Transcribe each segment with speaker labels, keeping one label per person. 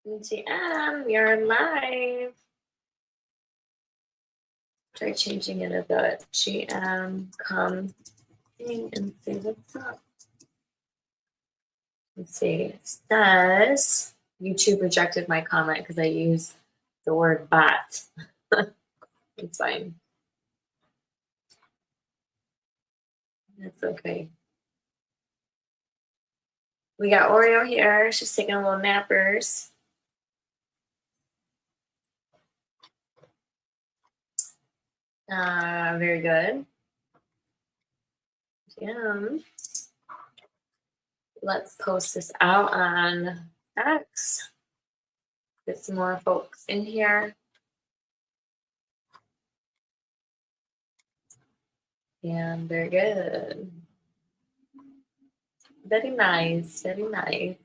Speaker 1: GM, you're live. Try changing it a bit. GM, come in and see what's up. Let's see. It says YouTube rejected my comment because I use the word bot. It's fine. That's okay. We got Oreo here. She's taking a little nappers. Very good. Let's post this out on X. Get some more folks in here. And very good. Very nice, very nice.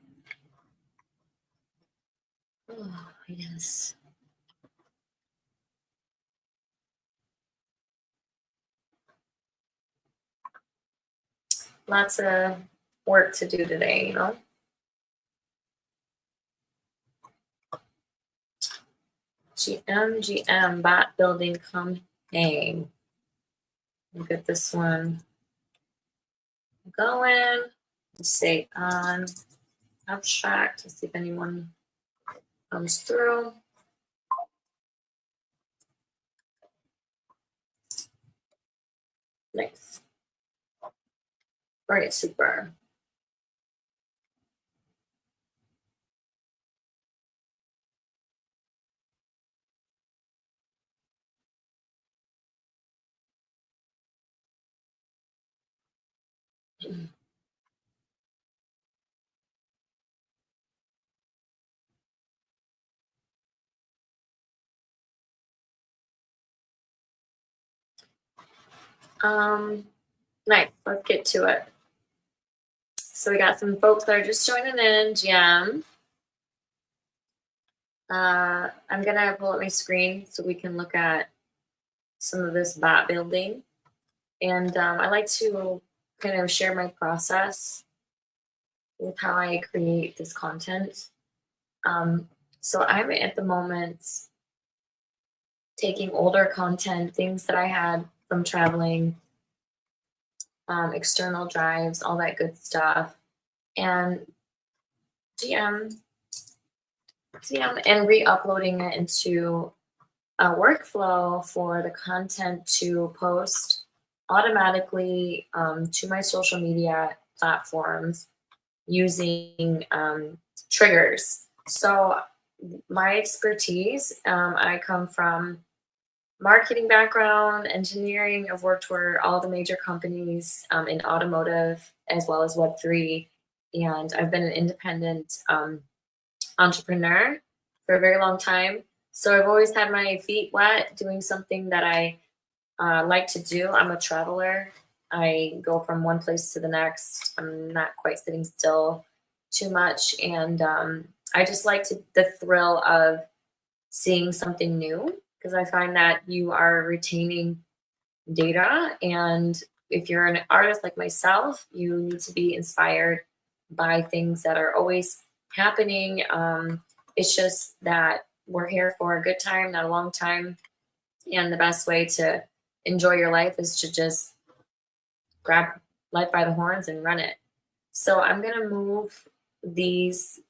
Speaker 1: Oh, yes. Lots of work to do today, you know? GM, bot building, come hang. Look at this one going. Let's say on abstract to see if anyone comes through. Nice. All right, super. Nice. Let's get to it. So we got some folks that are just joining in. GM. I'm gonna pull up my screen so we can look at some of this bot building. And I like to kind of share my process with how I create this content. So I'm at the moment taking older content, things that I had from traveling, external drives, all that good stuff, and GM and re-uploading it into a workflow for the content to post automatically to my social media platforms using triggers. So my expertise, I come from marketing background, engineering. I've worked for all the major companies in automotive as well as Web3. And I've been an independent entrepreneur for a very long time. So I've always had my feet wet doing something that I like to do. I'm a traveler. I go from one place to the next. I'm not quite sitting still too much. And I just like the thrill of seeing something new, because I find that you are retaining data. And if you're an artist like myself, you need to be inspired by things that are always happening. It's just that we're here for a good time, not a long time. And the best way to enjoy your life is to just grab life by the horns and run it. So I'm going to move these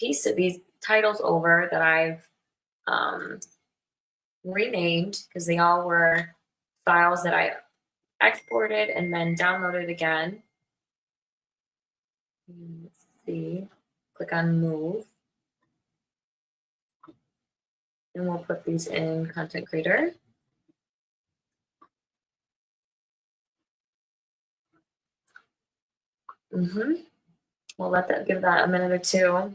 Speaker 1: these titles over that I've renamed, because they all were files that I exported and then downloaded again. Let's see, click on move. And we'll put these in Content Creator. We'll give that a minute or two.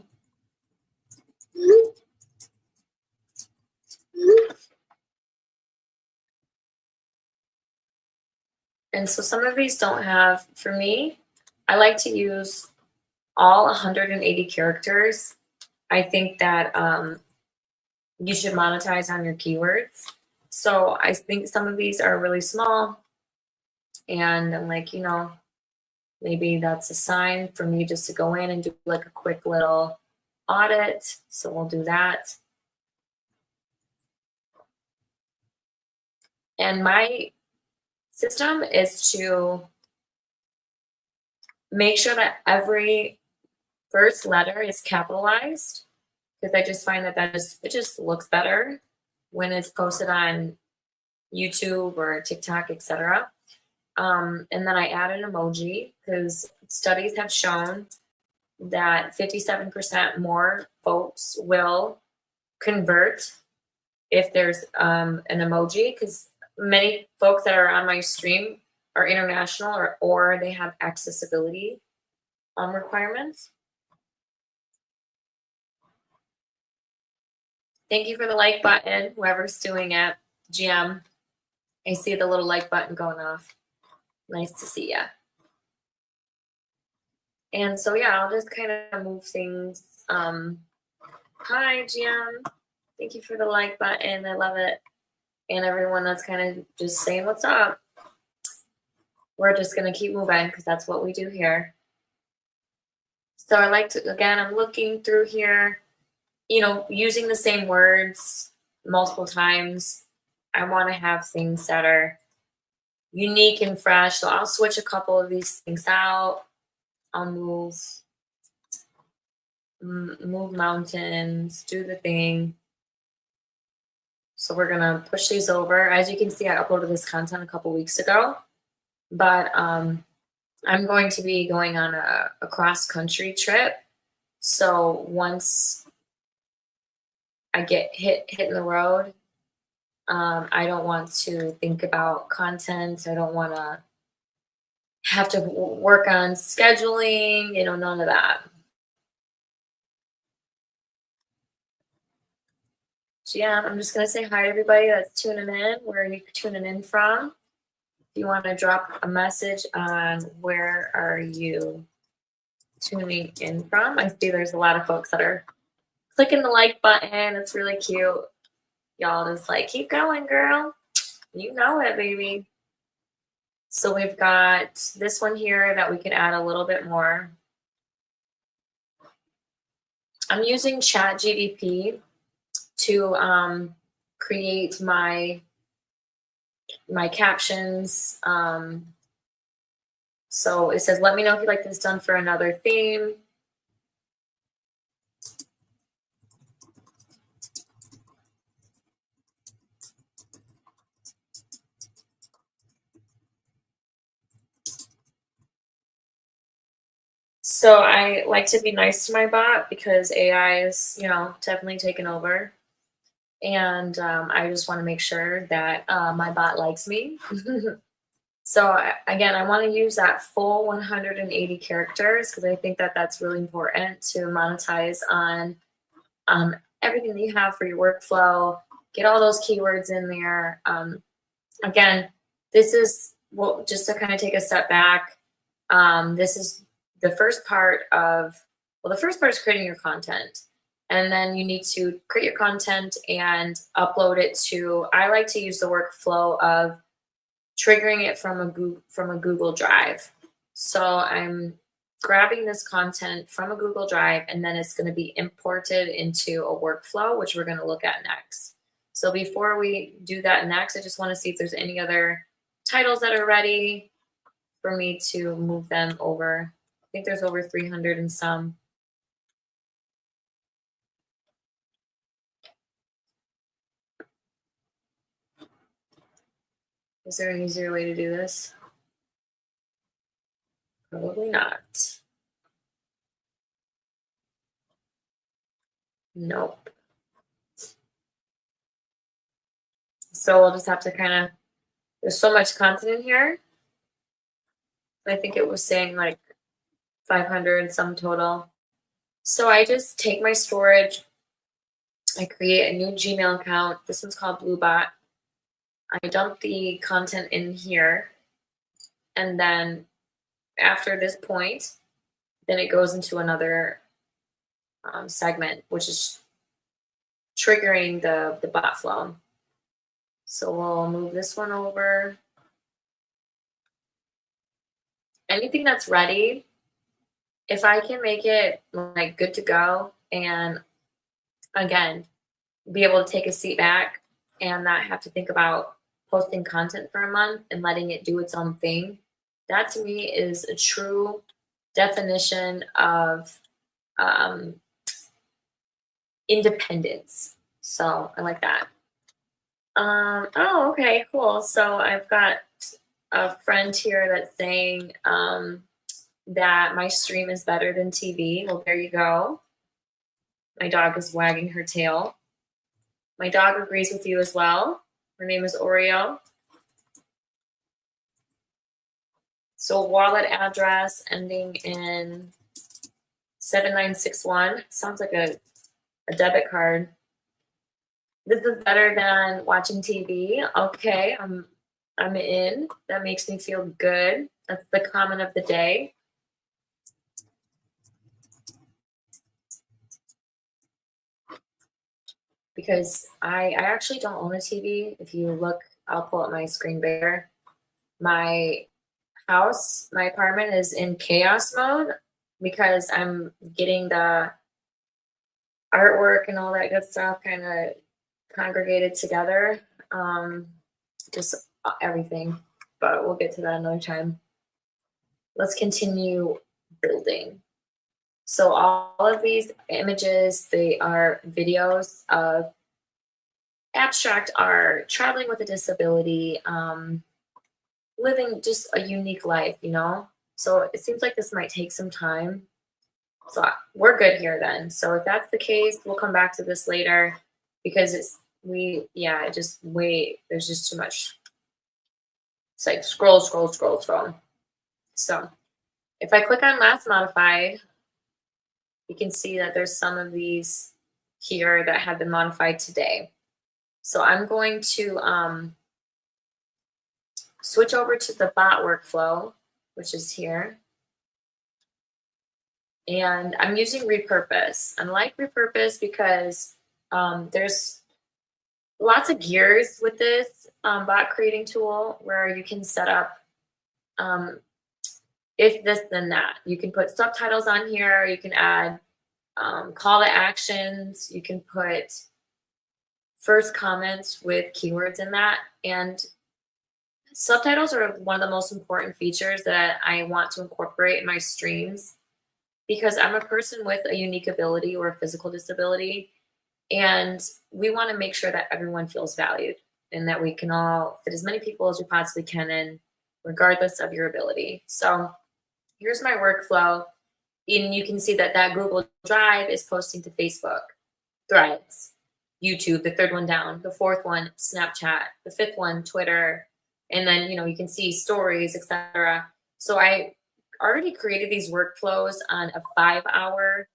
Speaker 1: And so some of these don't have, for me, I like to use all 180 characters. I think that you should monetize on your keywords. So I think some of these are really small. And I'm like, maybe that's a sign for me just to go in and do like a quick little audit. So we'll do that. And my system is to make sure that every first letter is capitalized, because I just find that it just looks better when it's posted on YouTube or TikTok, etc. And then I add an emoji because studies have shown that 57% more folks will convert if there's an emoji, because many folks that are on my stream are international, or they have accessibility requirements. Thank you for the like button, whoever's doing it. GM, I see the little like button going off. Nice to see ya. And so, yeah, I'll just kind of move things. Hi, GM. Thank you for the like button. I love it. And everyone that's kind of just saying what's up. We're just going to keep moving because that's what we do here. So I like to, again, I'm looking through here, you know, using the same words multiple times. I want to have things that are unique and fresh. So I'll switch a couple of these things out. I'll move mountains, do the thing. So we're gonna push these over. As you can see, I uploaded this content a couple weeks ago, but I'm going to be going on a cross-country trip. So once I get hitting the road, I don't want to think about content. I don't want to have to work on scheduling, you know, none of that. So yeah, I'm just going to say hi to everybody that's tuning in, where you're tuning in from. If you want to drop a message on where are you tuning in from. I see there's a lot of folks that are clicking the like button. It's really cute. Y'all just like, keep going, girl. You know it, baby. So we've got this one here that we can add a little bit more. I'm using ChatGPT to create my captions. So it says, let me know if you'd like this done for another theme. So I like to be nice to my bot because AI is, you know, definitely taken over. And I just want to make sure that my bot likes me. So again, I want to use that full 180 characters because I think that that's really important to monetize on everything that you have for your workflow. Get all those keywords in there. Again, this is, well, just to kind of take a step back. This is the first part of, well, the first part is creating your content. And then you need to create your content and upload it to, I like to use the workflow of triggering it from a Google Drive. So I'm grabbing this content from a Google Drive, and then it's going to be imported into a workflow, which we're going to look at next. So before we do that next, I just want to see if there's any other titles that are ready for me to move them over. I think there's over 300 and some. Is there an easier way to do this? Probably not. Nope. So we'll just have to kind of, there's so much content in here. I think it was saying like 500 some total. So I just take my storage, I create a new Gmail account. This one's called Bluebot. I dump the content in here. And then after this point, then it goes into another segment, which is triggering the bot flow. So we'll move this one over. Anything that's ready, if I can make it like good to go and again, be able to take a seat back and not have to think about posting content for a month and letting it do its own thing. That to me is a true definition of um, independence. So I like that. Oh, okay, cool. So I've got a friend here that's saying that my stream is better than TV. Well, there you go. My dog is wagging her tail. My dog agrees with you as well. Her name is Oreo. So wallet address ending in 7961. Sounds like a debit card. This is better than watching TV. Okay, I'm in. That makes me feel good. That's the comment of the day. Because I actually don't own a TV. If you look, I'll pull up my screen bear. My house, my apartment is in chaos mode because I'm getting the artwork and all that good stuff kind of congregated together. Just everything, but we'll get to that another time. Let's continue building. So all of these images, they are videos of abstract art, traveling with a disability, living just a unique life, you know? So it seems like this might take some time. So we're good here then. So if that's the case, we'll come back to this later because there's just too much. It's like scroll. So if I click on last modified, you can see that there's some of these here that have been modified today. So I'm going to switch over to the bot workflow, which is here. And I'm using repurpose. I like repurpose because there's lots of gears with this bot creating tool where you can set up if this, then that. You can put subtitles on here. You can add call to actions. You can put first comments with keywords in that. And subtitles are one of the most important features that I want to incorporate in my streams because I'm a person with a unique ability or a physical disability. And we want to make sure that everyone feels valued and that we can all fit as many people as we possibly can in, regardless of your ability. So here's my workflow. And you can see that Google Drive is posting to Facebook, Threads, YouTube, the third one down, the fourth one, Snapchat, the fifth one, Twitter, and then, you can see stories, etc. So I already created these workflows on a 5-hour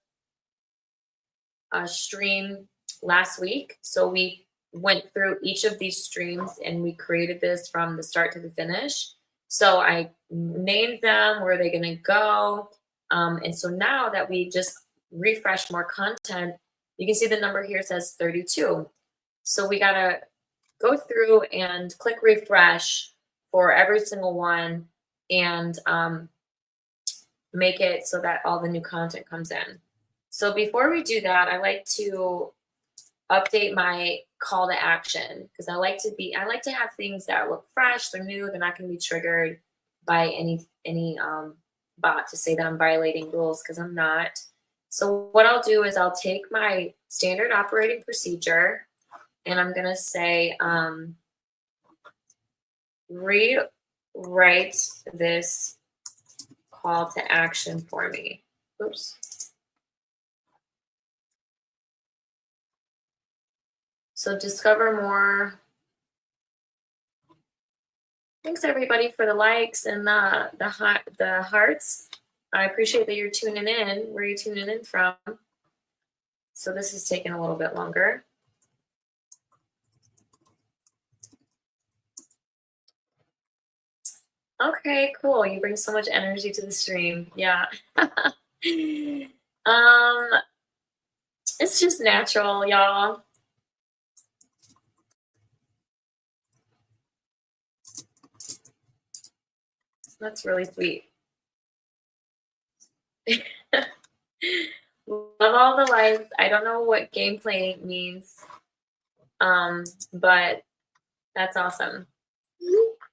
Speaker 1: stream last week. So we went through each of these streams and we created this from the start to the finish. So I named them, where are they going to go? And so now that we just refresh more content, you can see the number here says 32. So we got to go through and click refresh for every single one and make it so that all the new content comes in. So before we do that, I like to update my call to action because I like to have things that look fresh, they're new, they're not going to be triggered by any bot to say that I'm violating rules, because I'm not. So what I'll do is I'll take my standard operating procedure and I'm going to say rewrite this call to action for me. Oops. So discover more. Thanks everybody for the likes and the hearts. I appreciate that you're tuning in. Where are you tuning in from? So this is taking a little bit longer. Okay, cool. You bring so much energy to the stream. Yeah. It's just natural, y'all. That's really sweet. Love love all the lights. I don't know what gameplay means, but that's awesome.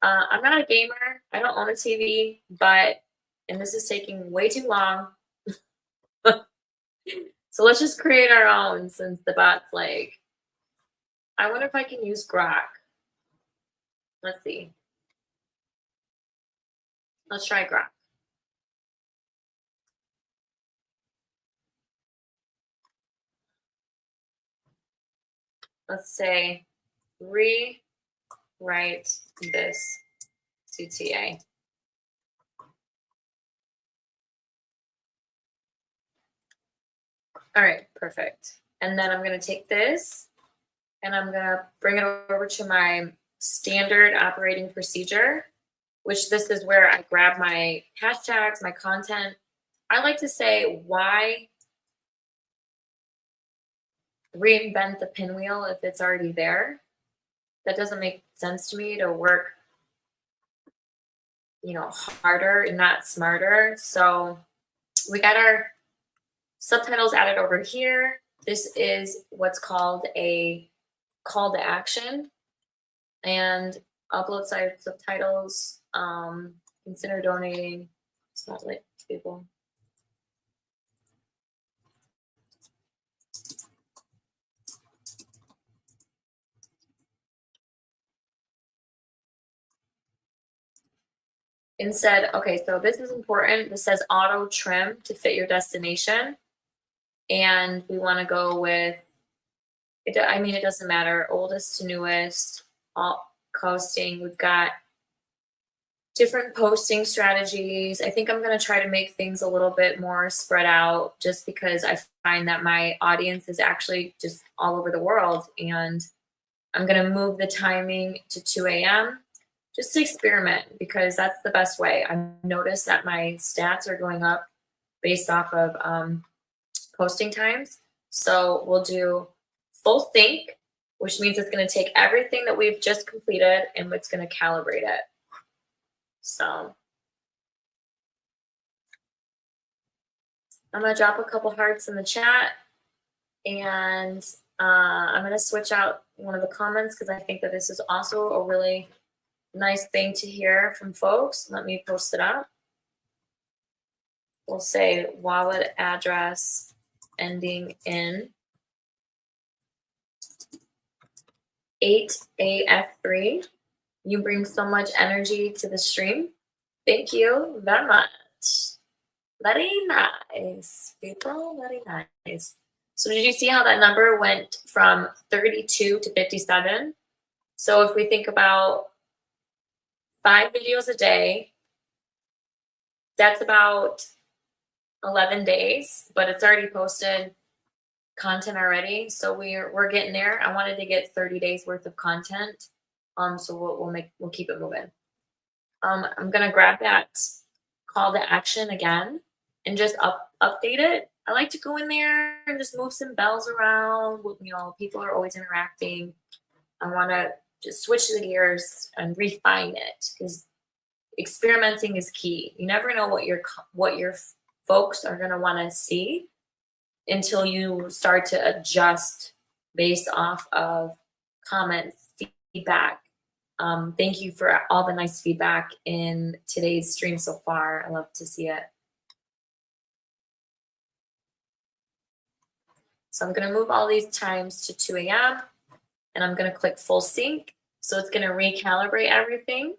Speaker 1: I'm not a gamer. I don't own a TV, and this is taking way too long. So let's just create our own since the bot's like, I wonder if I can use Grok. Let's see. Let's try Grok. Let's say rewrite this CTA. All right, perfect. And then I'm going to take this and I'm going to bring it over to my standard operating procedure, which this is where I grab my hashtags, my content. I like to say, why reinvent the pinwheel if it's already there? That doesn't make sense to me to work, harder and not smarter. So we got our subtitles added over here. This is what's called a call to action, and upload site subtitles. Consider donating. It's not lit people. Instead, okay, so this is important. This says auto trim to fit your destination. And we want to go with, it doesn't matter, oldest to newest, all coasting. We've got different posting strategies. I think I'm going to try to make things a little bit more spread out just because I find that my audience is actually just all over the world. And I'm going to move the timing to 2 a.m. just to experiment because that's the best way. I've noticed that my stats are going up based off of posting times. So we'll do full sync, which means it's going to take everything that we've just completed and it's going to calibrate it. So I'm going to drop a couple hearts in the chat, and I'm going to switch out one of the comments because I think that this is also a really nice thing to hear from folks. Let me post it up. We'll say wallet address ending in 8AF3. You bring so much energy to the stream. Thank you very much. Very nice, people. Very nice. So did you see how that number went from 32 to 57? So if we think about 5 videos a day, that's about 11 days, but it's already posted content already. So we're getting there. I wanted to get 30 days worth of content. So we'll keep it moving. I'm gonna grab that call to action again and just update it. I like to go in there and just move some bells around. People are always interacting. I want to just switch the gears and refine it because experimenting is key. You never know what your folks are gonna want to see until you start to adjust based off of comments, feedback. Thank you for all the nice feedback in today's stream so far. I love to see it. So I'm going to move all these times to 2 a.m. and I'm going to click full sync. So it's going to recalibrate everything.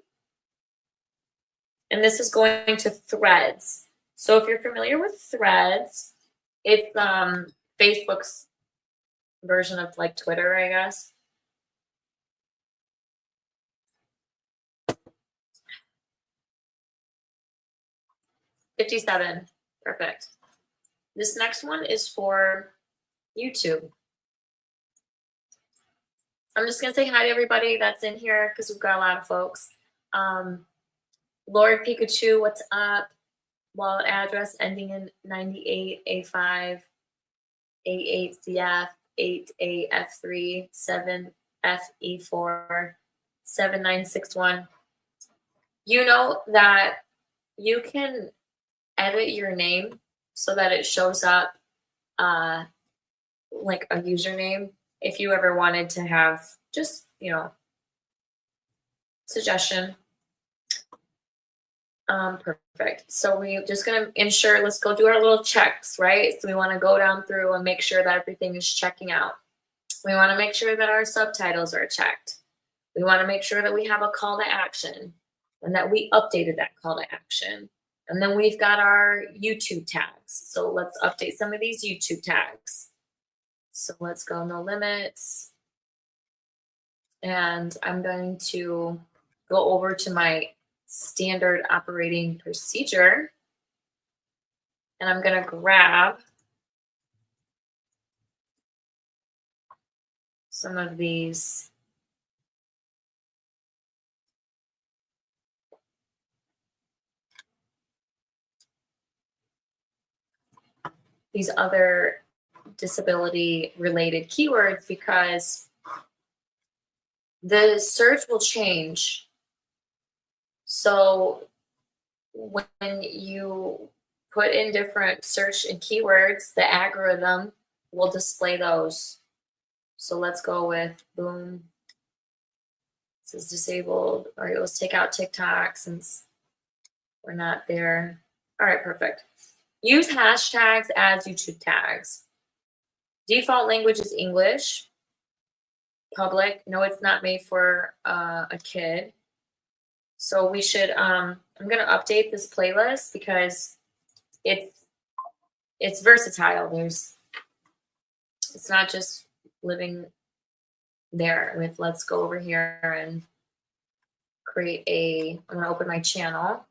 Speaker 1: And this is going to Threads. So if you're familiar with Threads, it's Facebook's version of like Twitter, I guess. $57. Perfect. This next one is for YouTube. I'm just going to say hi to everybody that's in here because we've got a lot of folks. Lord Pikachu, what's up? Wallet address ending in 98A5, A8CF, 8AF3, 7FE4, 7961. You know that you can edit your name so that it shows up like a username if you ever wanted to have just, suggestion. Perfect. So we're just gonna ensure, let's go do our little checks, right? So we want to go down through and make sure that everything is checking out. We want to make sure that our subtitles are checked. We want to make sure that we have a call to action and that we updated that call to action. And then we've got our YouTube tags. So let's update some of these YouTube tags. So let's go no limits. And I'm going to go over to my standard operating procedure. And I'm going to grab some of these other disability related keywords, because the search will change. So when you put in different search and keywords, the algorithm will display those. So let's go with boom. This is disabled. All right, let's take out TikTok since we're not there. All right, perfect. Use hashtags as YouTube tags. Default language is English. Public. No, it's not made for a kid. So we should, I'm going to update this playlist because it's versatile. It's not just living there with, let's go over here and create I'm going to open my channel.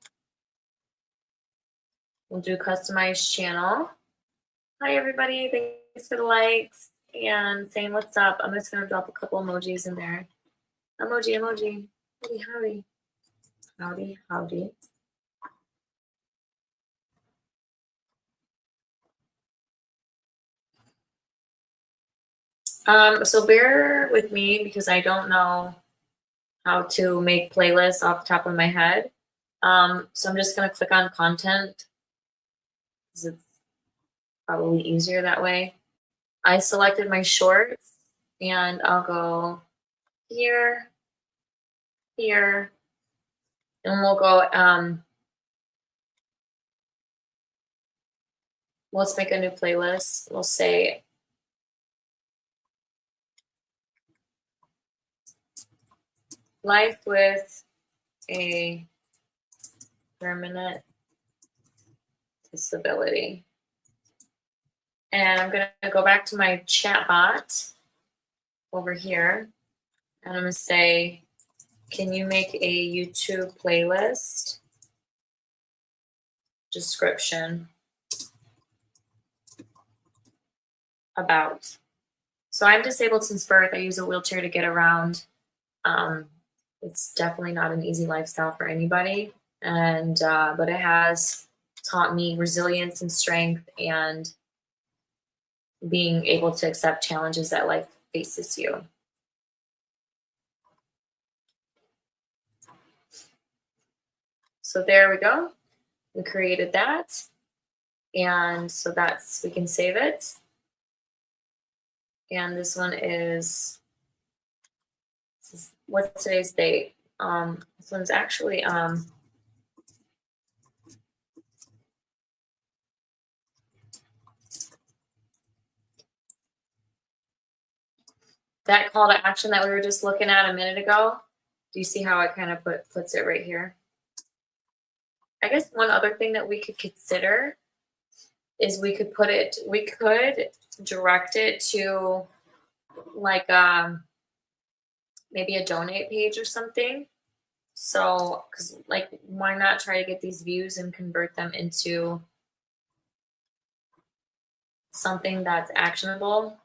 Speaker 1: We'll do customize channel. Hi, everybody. Thanks for the likes and saying what's up. I'm just going to drop a couple emojis in there. Emoji. Howdy. Howdy. So bear with me because I don't know how to make playlists off the top of my head. So I'm just going to click on content because it's probably easier that way. I selected my shorts and I'll go here, and we'll go, let's make a new playlist. We'll say life with a permanent disability. And I'm going to go back to my chat bot over here. And I'm going to say, can you make a YouTube playlist description about? So I'm disabled since birth. I use a wheelchair to get around. It's definitely not an easy lifestyle for anybody. And but it has taught me resilience and strength and being able to accept challenges that life faces you. So there we go. We created that. And so we can save it. And this one is, what's today's date? This one's actually, that call to action that we were just looking at a minute ago. Do you see how it kind of puts it right here? I guess one other thing that we could consider is we could direct it to like maybe a donate page or something. So, because like, why not try to get these views and convert them into something that's actionable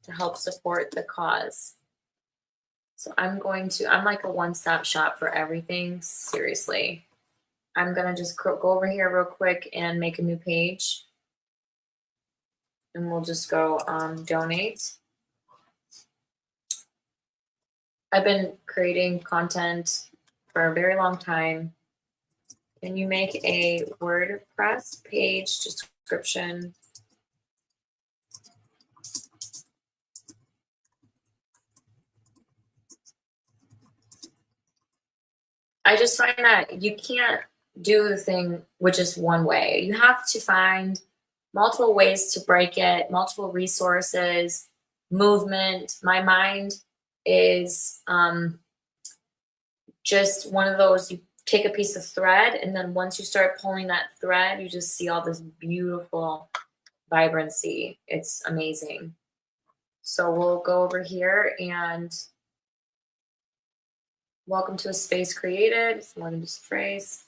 Speaker 1: to help support the cause. So I'm like a one-stop shop for everything. Seriously. I'm going to just go over here real quick and make a new page. And we'll just go donate. I've been creating content for a very long time Can you make a WordPress page description? I just find that you can't do the thing with just one way. You have to find multiple ways to break it, multiple resources, movement. My mind is just one of those, you take a piece of thread, and then once you start pulling that thread, you just see all this beautiful vibrancy. It's amazing. So we'll go over here and welcome to a space created. It's more than just a phrase.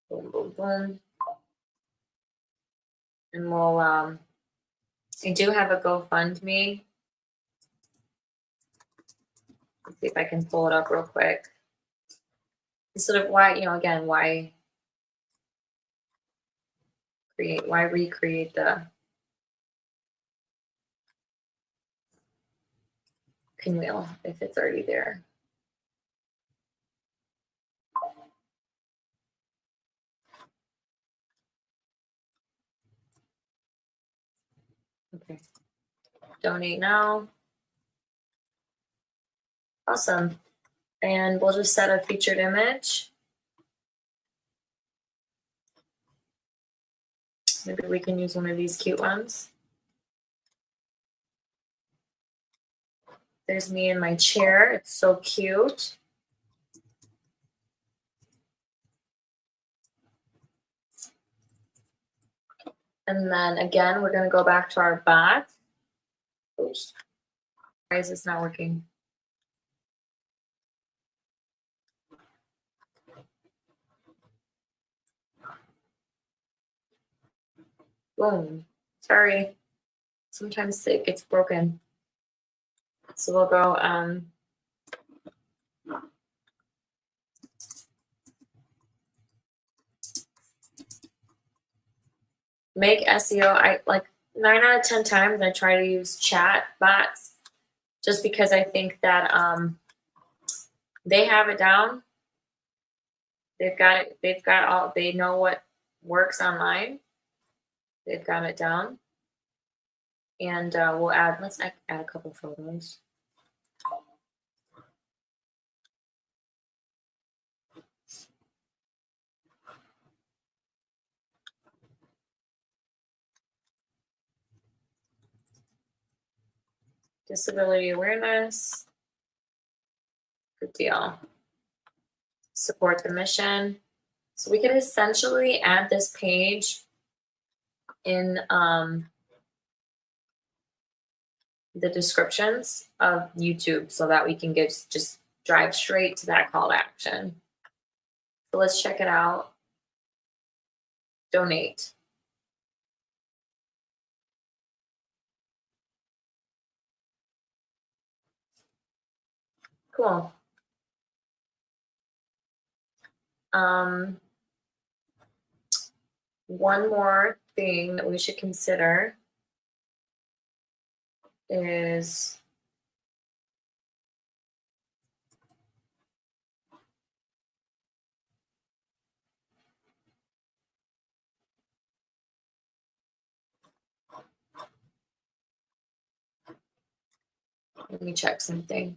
Speaker 1: Boom, boom, boom. And we'll, I do have a GoFundMe. Let's see if I can pull it up real quick. Instead of why, again, why recreate the pinwheel if it's already there? Okay. Donate now. Awesome. And we'll just set a featured image. Maybe we can use one of these cute ones. There's me in my chair. It's so cute. And then again, we're going to go back to our bot. Oops. Why is this not working? Boom. Sorry. Sometimes it gets broken. So we'll go make SEO. I like 9 out of 10 times I try to use chat bots just because I think that they have it down. They've got it. They know what works online. They've got it down. And let's add a couple photos. Disability awareness. Good deal. Support the mission. So we could essentially add this page in the descriptions of YouTube so that we can just drive straight to that call to action. So let's check it out. Donate. Cool. One more thing that we should consider is let me check something.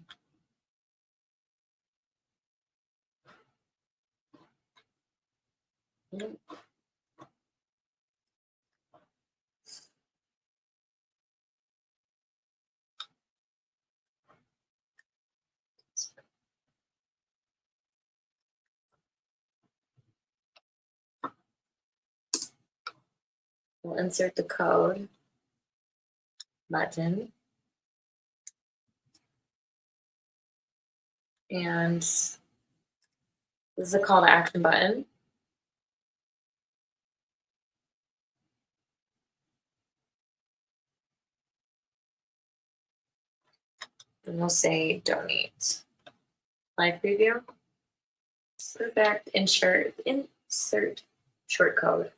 Speaker 1: We'll insert the code button. And this is a call to action button. And we'll say donate. Live preview. Perfect. Insert short code.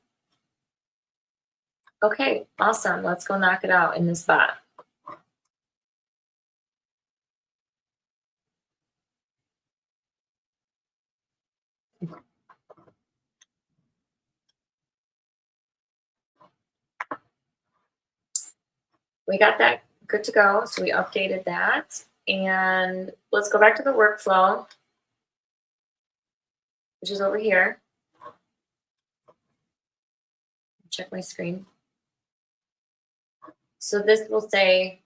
Speaker 1: Okay, awesome. Let's go knock it out in this bot. we got that good to go. So we updated that. And let's go back to the workflow, which is over here. Check my screen. So this will say,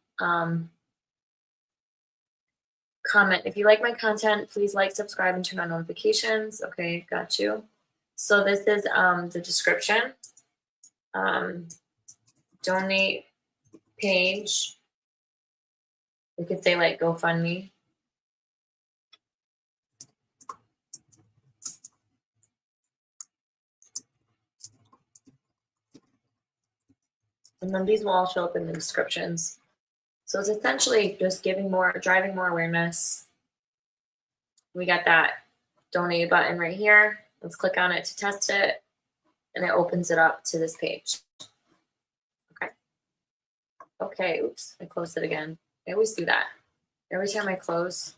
Speaker 1: comment. If you like my content, please like, subscribe, and turn on notifications. Okay, got you. So this is the description. Donate page. We could say like GoFundMe. And then these will all show up in the descriptions. So it's essentially just driving more awareness. We got that donate button right here. Let's click on it to test it. And it opens it up to this page. Okay. Okay, oops, I closed it again. I always do that. Every time I close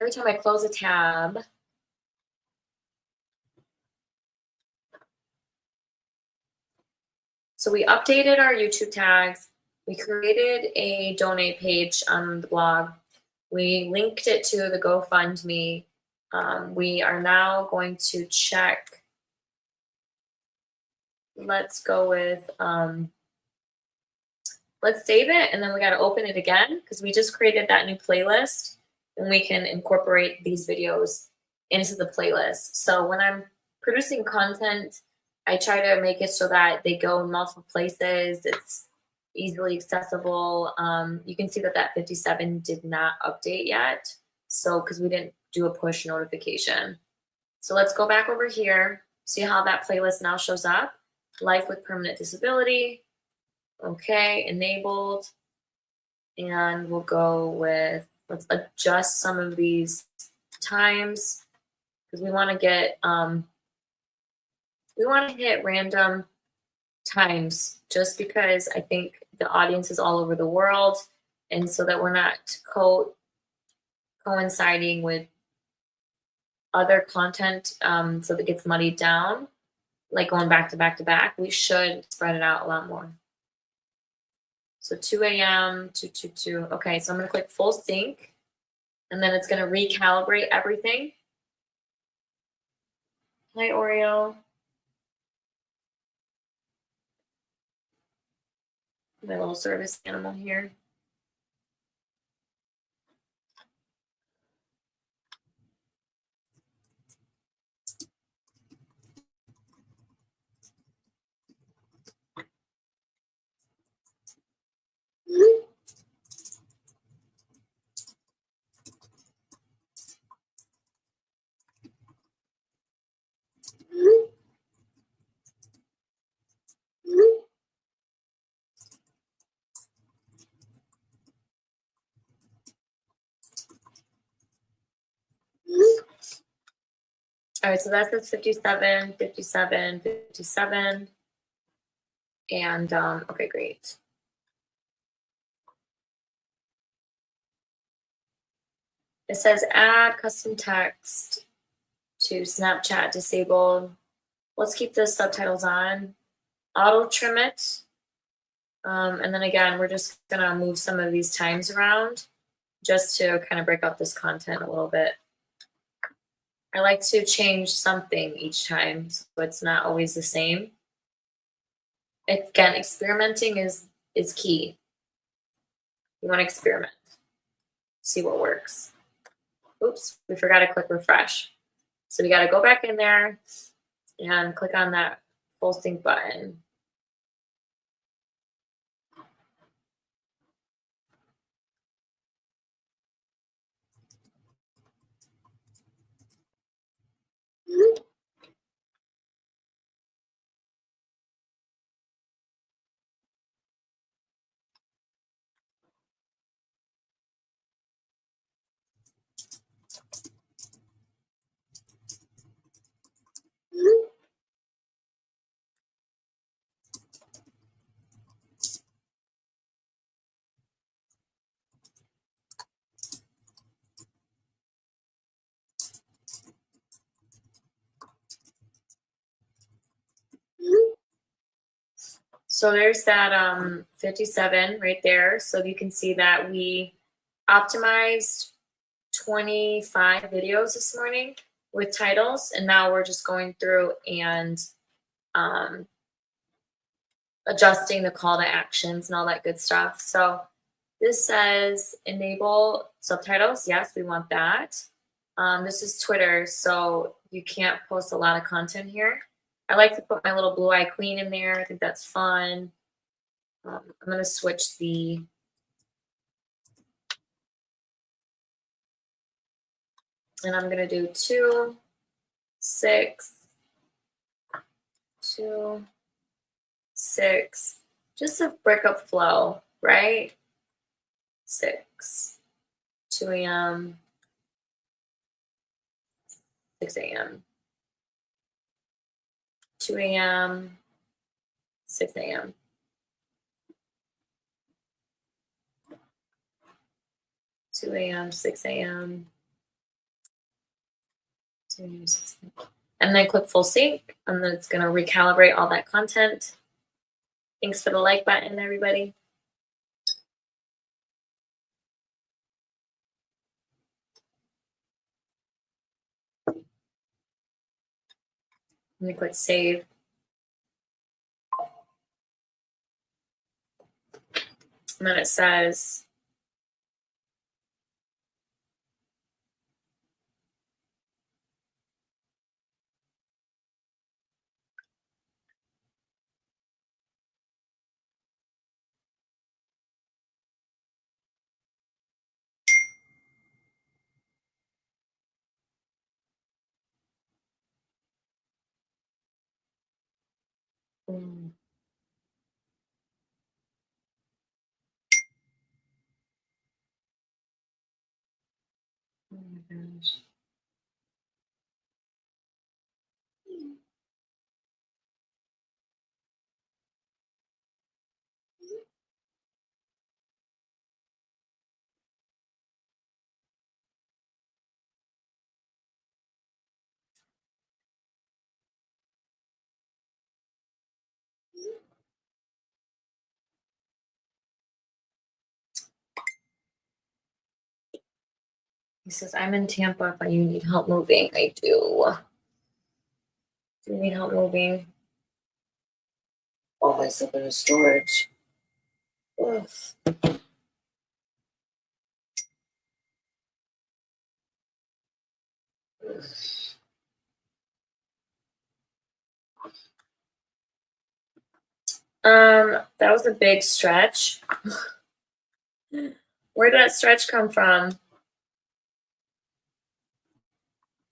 Speaker 1: a tab, so we updated our YouTube tags. We created a donate page on the blog. We linked it to the GoFundMe. We are now going to check. Let's go with, let's save it, and then we got to open it again because we just created that new playlist, and we can incorporate these videos into the playlist. So when I'm producing content, I try to make it so that they go in multiple places. It's easily accessible. You can see that 57 did not update yet. So, because we didn't do a push notification. So let's go back over here. See how that playlist now shows up. Life with permanent disability. Okay, enabled. And we'll go with, let's adjust some of these times because we want to get, we want to hit random times just because I think the audience is all over the world. And so that we're not coinciding with other content so that gets muddied down, like going back to back to back, we should spread it out a lot more. So 2 a.m. to. Okay, so I'm going to click full sync, and then it's going to recalibrate everything. Hi, Oreo. My little service animal here. All right, so that's the 57, 57, 57. And okay, great. It says add custom text to Snapchat disabled. Let's keep the subtitles on. Auto trim it. And then again, we're just gonna move some of these times around just to kind of break up this content a little bit. I like to change something each time, so it's not always the same. Again, experimenting is key. You want to experiment, see what works. Oops, we forgot to click refresh. So we got to go back in there and click on that full sync button. So there's that 57 right there. So you can see that we optimized 25 videos this morning with titles, and now we're just going through and um, adjusting the call to actions and all that good stuff. So this says enable subtitles. Yes, we want that. This is Twitter, so you can't post a lot of content here. I like to put my little blue eye queen in there. I think that's fun. I'm going to switch the and I'm going to do 2, 6, 2, 6, just a break up flow, right? 6, 2 a.m., 6 a.m., 2 a.m., 6 a.m. 2 a.m., 6 a.m., 2 a.m., 6 a.m. And then click full sync, and then it's going to recalibrate all that content. Thanks for the like button, everybody. Let me click save. And then it says, oh my gosh. He says, I'm in Tampa, but you need help moving. I do. Do you need help moving? All my stuff in storage. Ugh. That was a big stretch. Where did that stretch come from?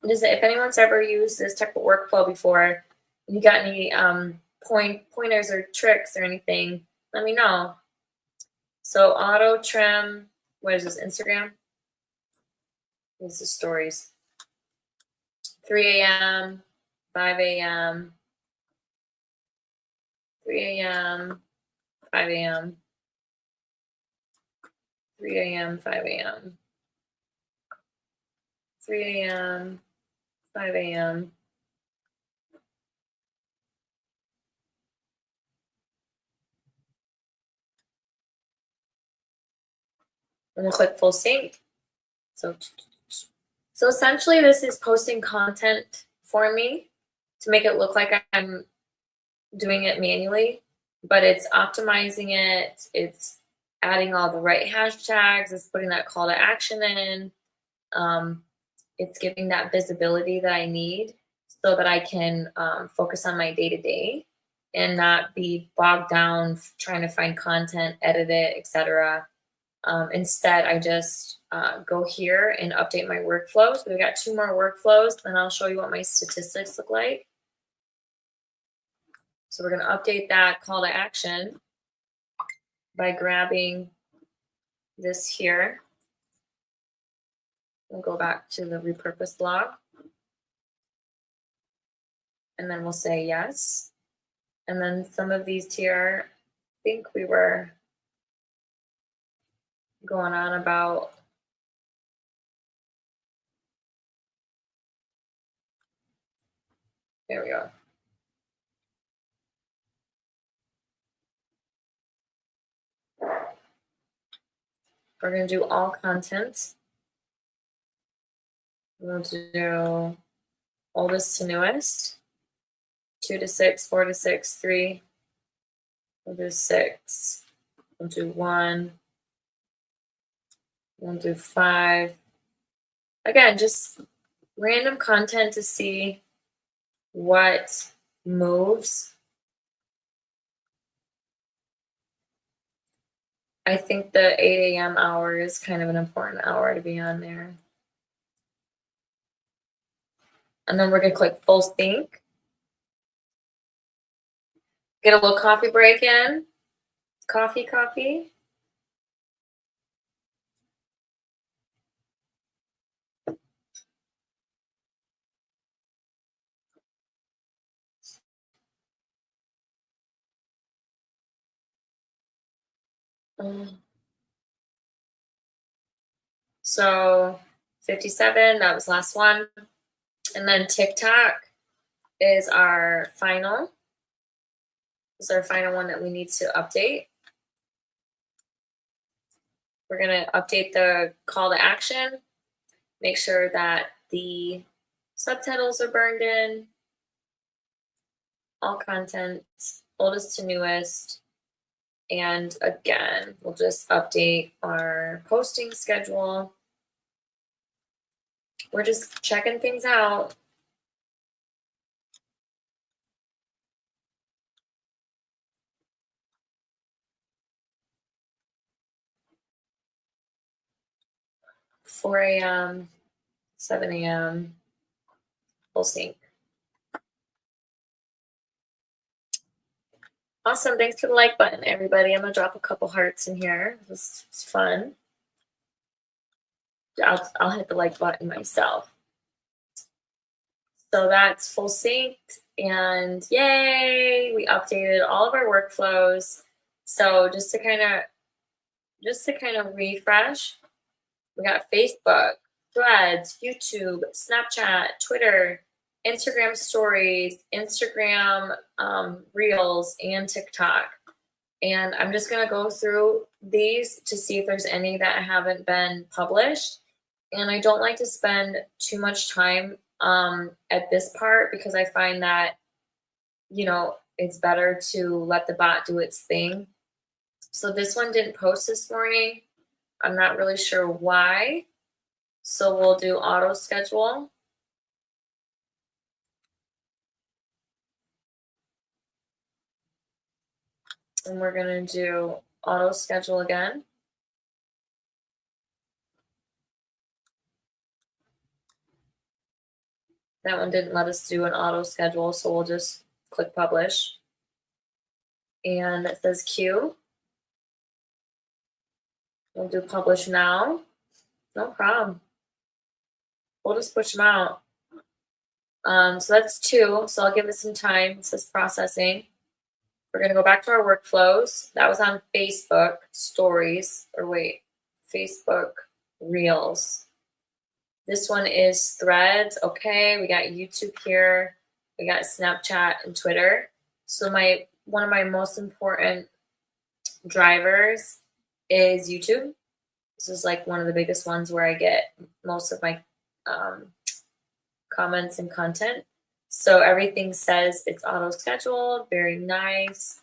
Speaker 1: If anyone's ever used this type of workflow before, you got any pointers or tricks or anything, let me know. So auto trim, what is this, Instagram? This is stories. 3 a.m., 5 a.m., 3 a.m., 5 a.m., 3 a.m., 5 a.m., 3 a.m., 5 a.m. I'm gonna click full sync. So essentially this is posting content for me to make it look like I'm doing it manually, but it's optimizing it. It's adding all the right hashtags. It's putting that call to action in. It's giving that visibility that I need so that I can focus on my day-to-day and not be bogged down trying to find content, edit it, etc. Instead, I just go here and update my workflows. We've got 2 more workflows, then I'll show you what my statistics look like. So we're going to update that call to action by grabbing this here. We'll go back to the repurpose blog. And then we'll say yes. And then some of these here, I think we were going on about there we go. We're going to do all content. We'll do oldest to newest, 2 to 6, 4 to 6, 3. We'll do 6. We'll do 1. We'll do 5. Again, just random content to see what moves. I think the 8 a.m. hour is kind of an important hour to be on there. And then we're going to click full sync. Get a little coffee break in. Coffee. So 57, that was last one. And then TikTok is our final. This is our final one that we need to update. We're going to update the call to action. Make sure that the subtitles are burned in. All content, oldest to newest. And again, we'll just update our posting schedule. We're just checking things out. Four a.m., 7 a.m., full sync. Awesome. Thanks for the like button, everybody. I'm going to drop a couple hearts in here. This is fun. I'll hit the like button myself. So that's full synced, and yay, we updated all of our workflows. So just to kind of refresh, we got Facebook, Threads, YouTube, Snapchat, Twitter, Instagram stories, Instagram Reels, and TikTok. And I'm just going to go through these to see if there's any that haven't been published. And I don't like to spend too much time at this part because I find that, it's better to let the bot do its thing. So this one didn't post this morning. I'm not really sure why. So we'll do auto schedule. And we're going to do auto schedule again. That one didn't let us do an auto schedule, so we'll just click publish. And it says queue. We'll do publish now. No problem. We'll just push them out. So that's 2. So I'll give it some time. It says processing. We're going to go back to our workflows. That was on Facebook stories, Facebook Reels. This one is Threads. Okay, we got YouTube here. We got Snapchat and Twitter. So one of my most important drivers is YouTube. This is like one of the biggest ones where I get most of my comments and content. So everything says it's auto scheduled. Very nice.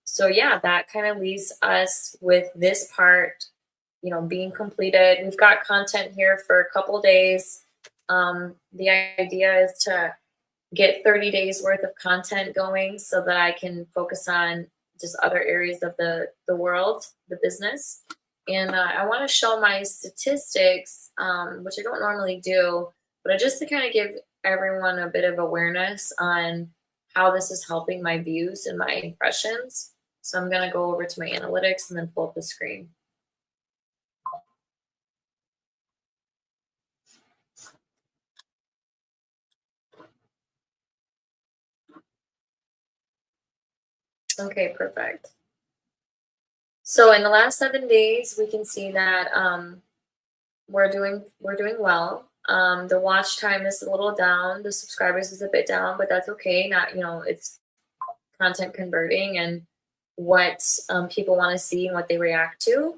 Speaker 1: So yeah, that kind of leaves us with this part, being completed. We've got content here for a couple days. The idea is to get 30 days worth of content going so that I can focus on just other areas of the world, the business. And I want to show my statistics, which I don't normally do, but just to kind of give everyone a bit of awareness on how this is helping my views and my impressions. So I'm going to go over to my analytics and then pull up the screen. Okay, perfect. So in the last 7 days, we can see that we're doing well. The watch time is a little down. The subscribers is a bit down, but that's okay. Not, it's content converting and what people want to see and what they react to.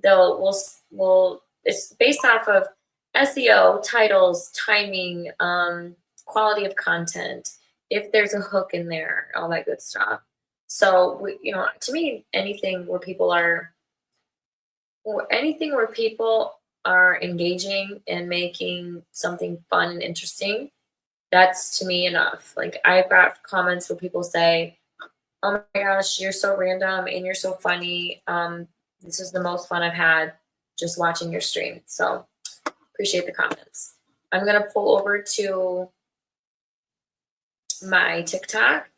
Speaker 1: will it's based off of SEO, titles, timing, quality of content, if there's a hook in there, all that good stuff. So to me, anything where people are engaging and making something fun and interesting, that's to me enough. Like, I've got comments where people say, "Oh my gosh, you're so random and you're so funny. This is the most fun I've had just watching your stream." So appreciate the comments. I'm gonna pull over to my TikTok.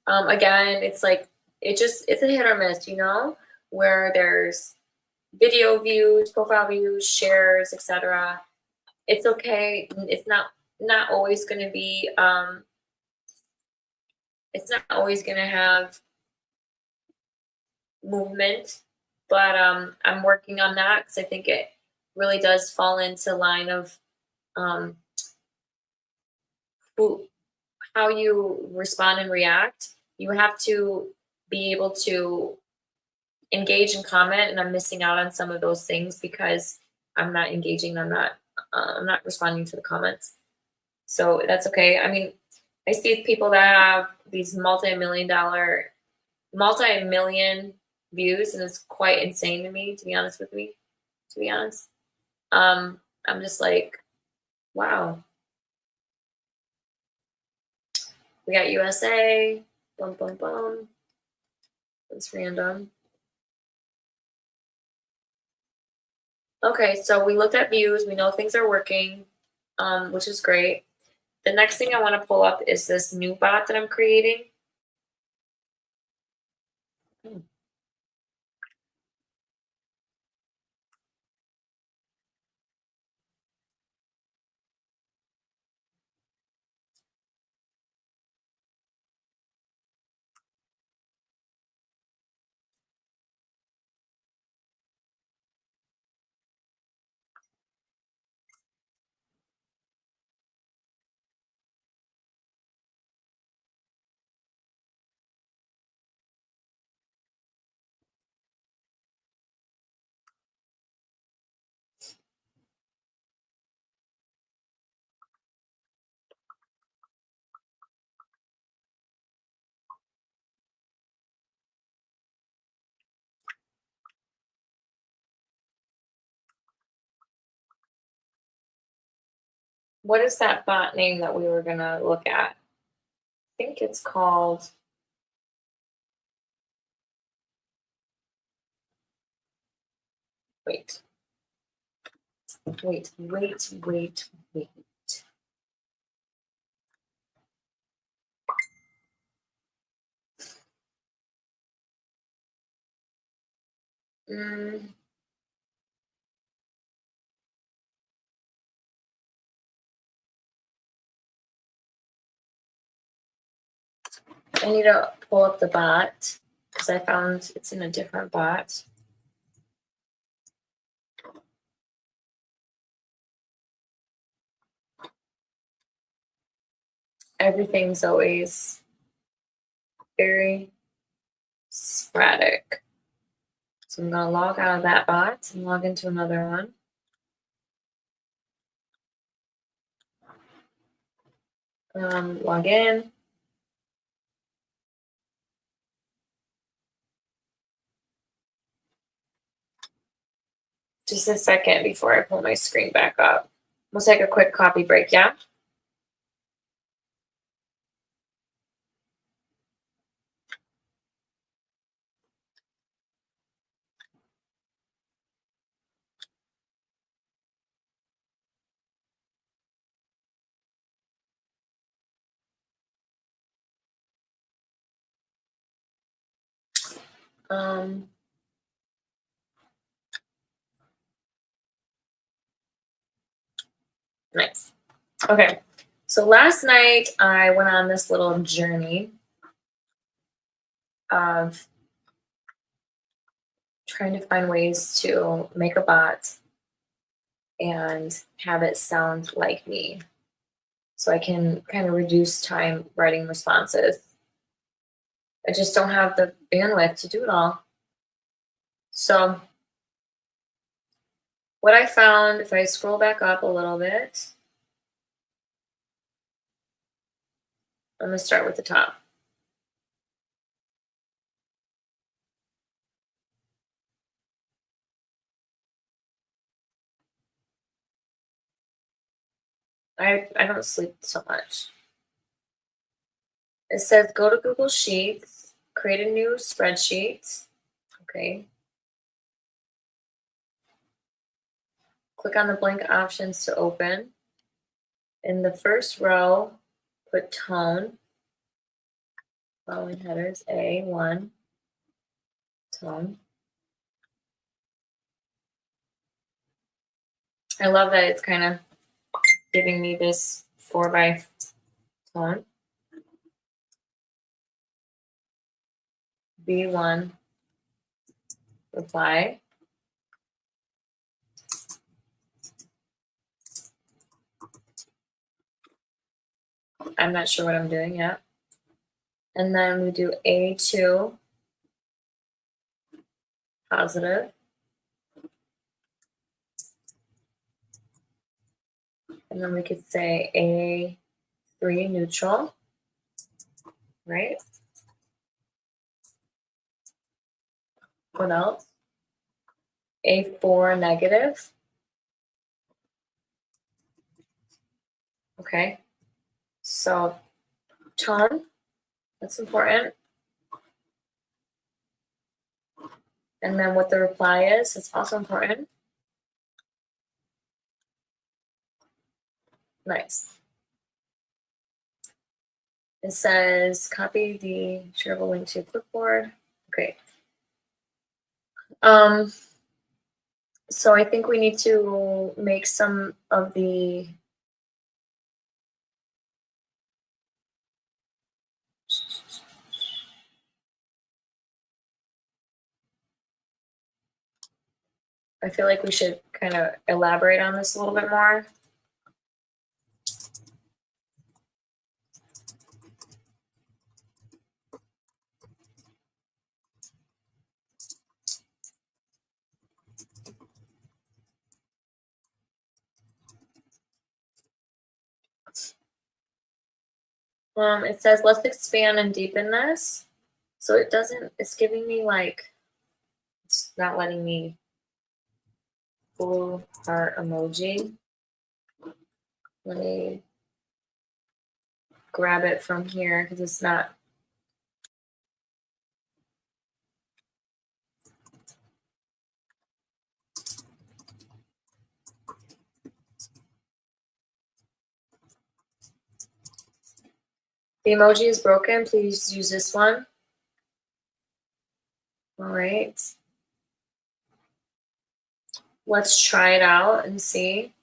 Speaker 1: Again, it's like it's a hit or miss, where there's video views, profile views, shares, etc. It's okay. It's not always going to be. It's not always going to have movement, but I'm working on that because I think it really does fall into line of how you respond and react. You have to be able to engage and comment, and I'm missing out on some of those things because I'm not engaging. I'm not responding to the comments. So that's okay. I mean, I see people that have these multi-million views, and it's quite insane to me, to be honest. I'm just like, wow. We got USA, boom, boom, boom. That's random. Okay, so we looked at views. We know things are working, which is great. The next thing I want to pull up is this new bot that I'm creating. What is that bot name that we were going to look at? I think it's called... Wait. I need to pull up the bot because I found it's in a different bot. Everything's always very sporadic. So I'm going to log out of that bot and log into another one. Log in. Just a second before I pull my screen back up. We'll take a quick coffee break, yeah? Nice. Okay. So last night I went on this little journey of trying to find ways to make a bot and have it sound like me, so I can kind of reduce time writing responses. I just don't have the bandwidth to do it all. So what I found, if I scroll back up a little bit, I'm going to start with the top. I don't sleep so much. It says go to Google Sheets, create a new spreadsheet. Okay. Click on the blank options to open. In the first row, put tone. Following headers, A1, tone. I love that it's kind of giving me this 4x tone. B1, reply. I'm not sure what I'm doing yet. And then we do A2, positive. And then we could say A3, neutral, right? What else? A4, negative. Okay. So tone, that's important. And then what the reply is, it's also important. Nice. It says copy the shareable link to your clipboard. Great. So I think we need to make some of the I feel like we should kind of elaborate on this a little bit more. It says let's expand and deepen this. So it doesn't, it's giving me like, it's not letting me blue heart emoji. Let me grab it from here because it's not. The emoji is broken. Please use this one. All right. Let's try it out and see.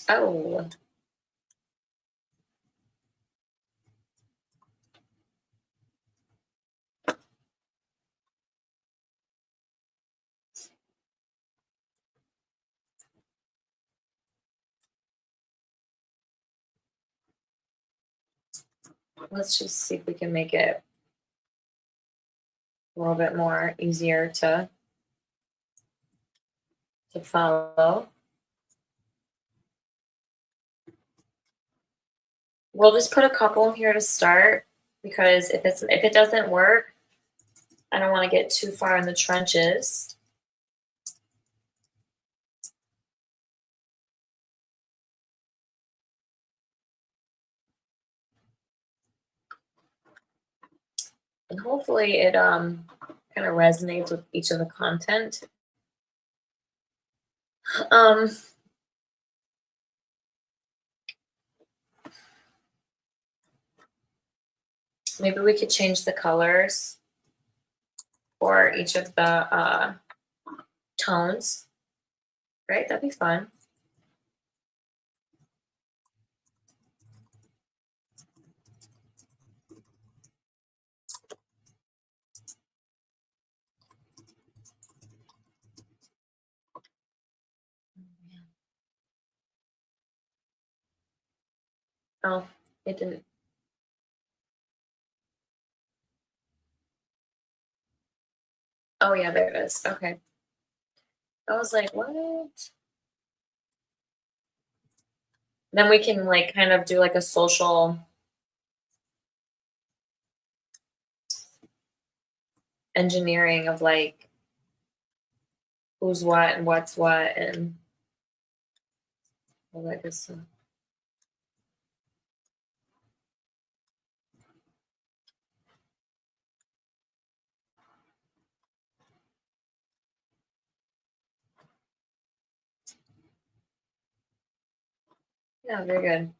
Speaker 1: Oh. Let's just see if we can make it a little bit more easier to follow. We'll just put a couple here to start because if it doesn't work, I don't want to get too far in the trenches. And hopefully it kind of resonates with each of the content. Maybe we could change the colors for each of the tones, right? That'd be fun. Oh, it didn't. Oh yeah, there it is. Okay. I was like, what? Then we can like kind of do like a social engineering of like who's what and what's what and all that good stuff. Yeah, very good.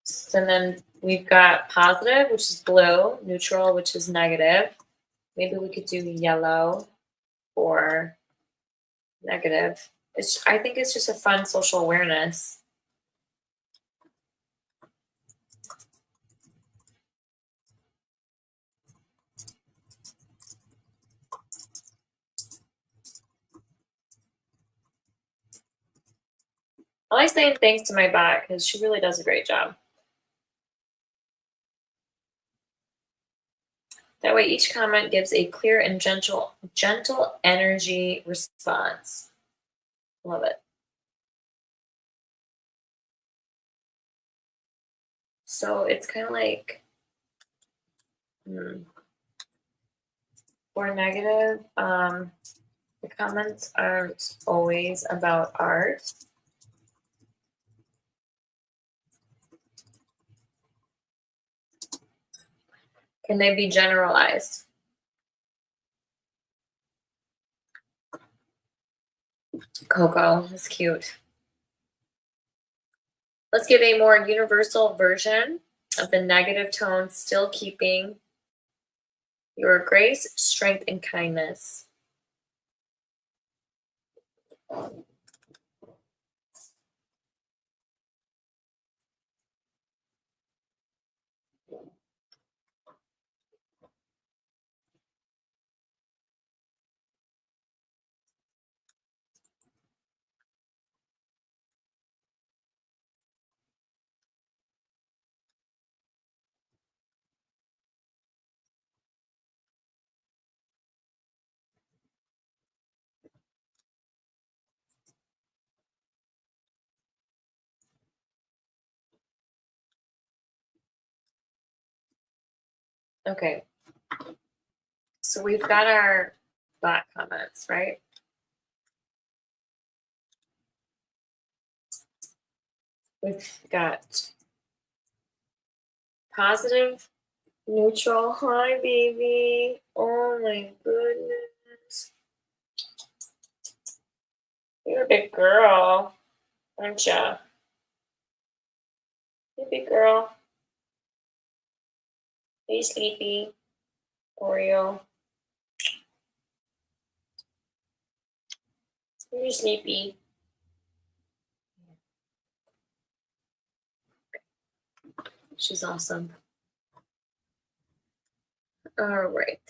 Speaker 1: So then we've got positive, which is blue, neutral, which is negative. Maybe we could do yellow or negative. I think it's just a fun social awareness. I like saying thanks to my bot because she really does a great job. That way, each comment gives a clear and gentle energy response. Love it. So it's kind of like for negative, the comments aren't always about art. Can they be generalized? Coco is cute. Let's give a more universal version of the negative tone, still keeping your grace, strength, and kindness. Okay, so we've got our bot comments, right? We've got positive, neutral. Hi, baby. Oh my goodness. You're a big girl, aren't ya? You big girl. Are you sleepy? Oreo. Are you sleepy? She's awesome. All right.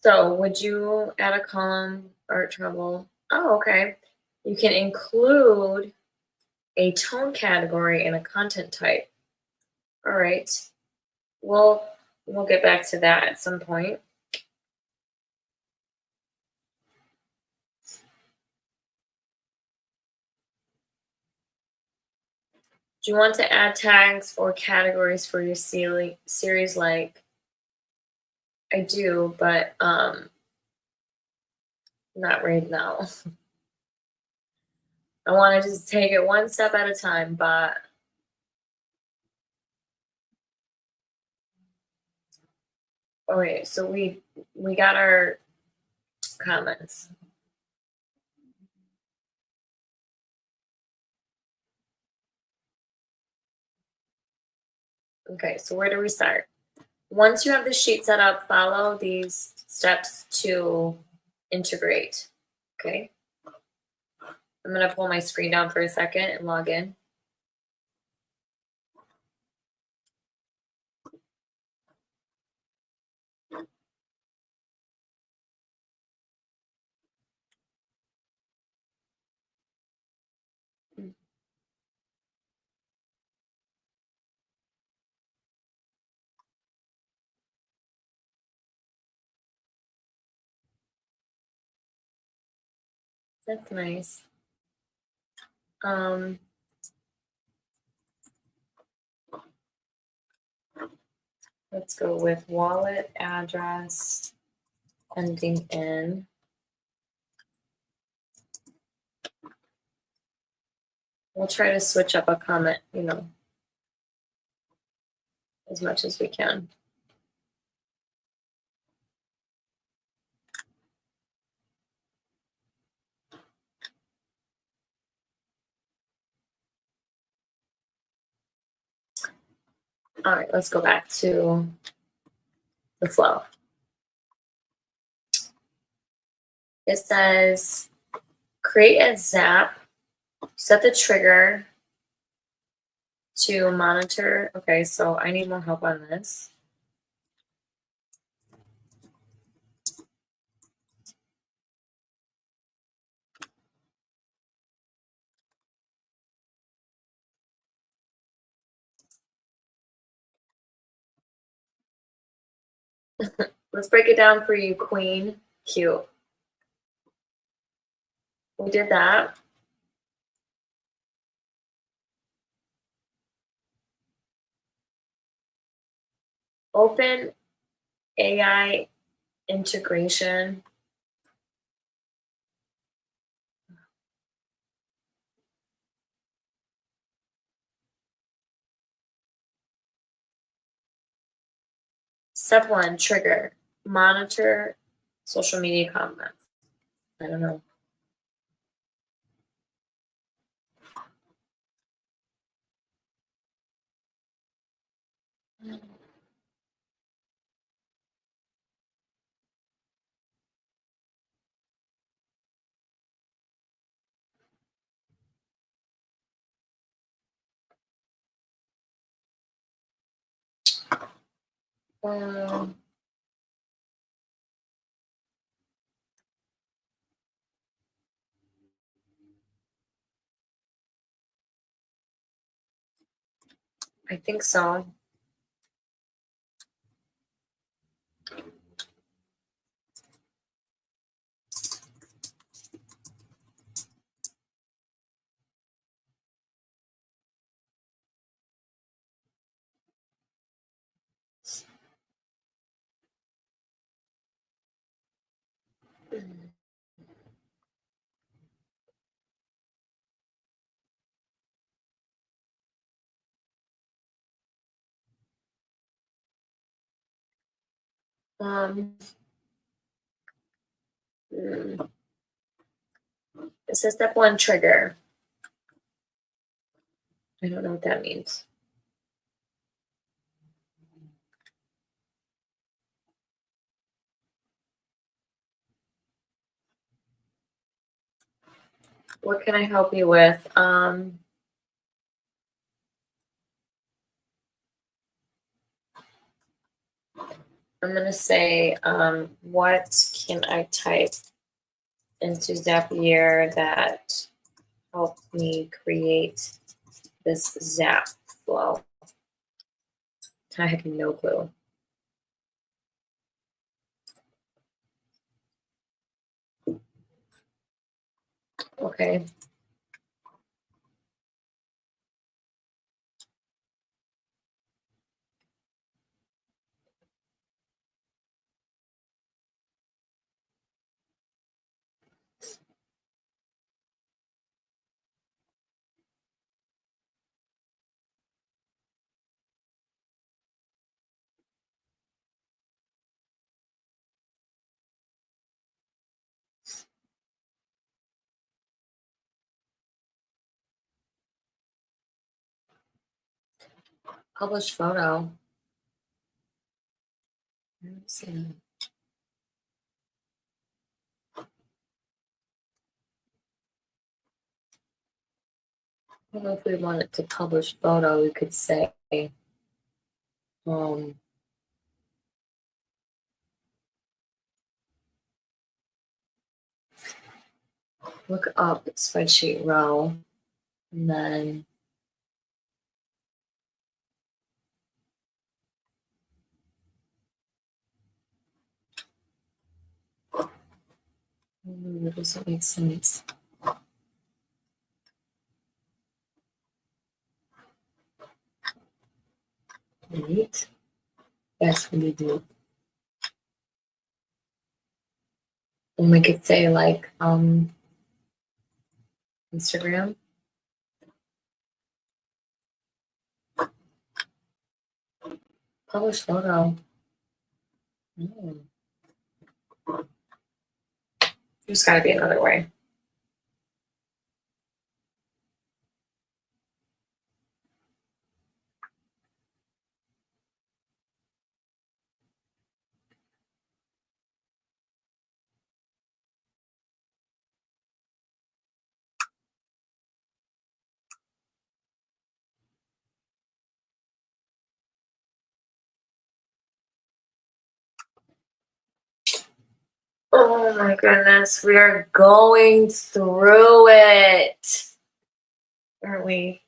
Speaker 1: So, would you add a column art trouble? Oh, okay. You can include a tone category and a content type. All right. We'll we'll get back to that at some point. Do you want to add tags or categories for your series? Like I do, but not right now. I want to just take it one step at a time, but okay, so we got our comments. Okay, so where do we start? Once you have the sheet set up, follow these steps to integrate. Okay. I'm gonna pull my screen down for a second and log in. That's nice. Let's go with wallet address ending in. We'll try to switch up a comment, as much as we can. All right, let's go back to the flow. It says create a zap, set the trigger to monitor. Okay, so I need more help on this. Let's break it down for you, Queen. Cute. We did that. Open AI integration. Step 1, trigger. Monitor social media comments. I don't know. Um, I think so. Um, it says step 1, trigger. I don't know what that means. What can I help you with? I'm going to say, what can I type into Zapier that helped me create this Zap flow? I have no clue. Okay. Publish photo. Let's see. I don't know if we wanted to publish photo, we could say, look up spreadsheet row, and then That doesn't make sense. Right? That's what we do. And we could say like Instagram. Publish photo. There's gotta be another way. Oh my goodness, we are going through it, aren't we?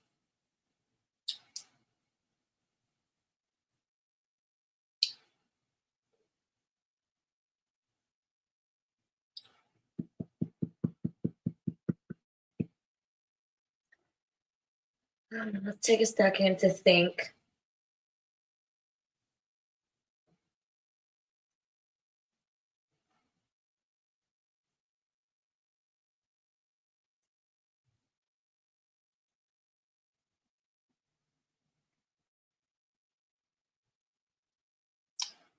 Speaker 1: Let's take a second to think.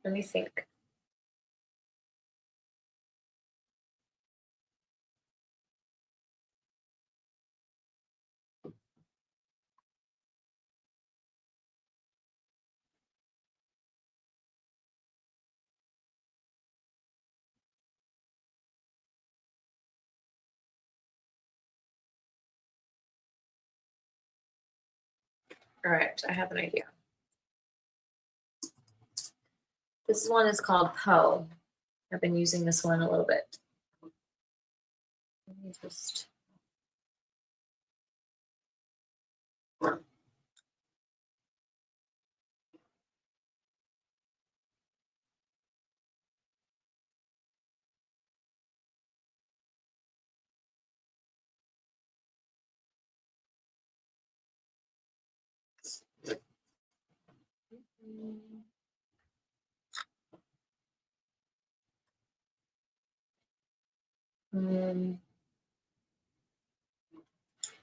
Speaker 1: Let me think. All right, I have an idea. This one is called Poe. I've been using this one a little bit. Let me just.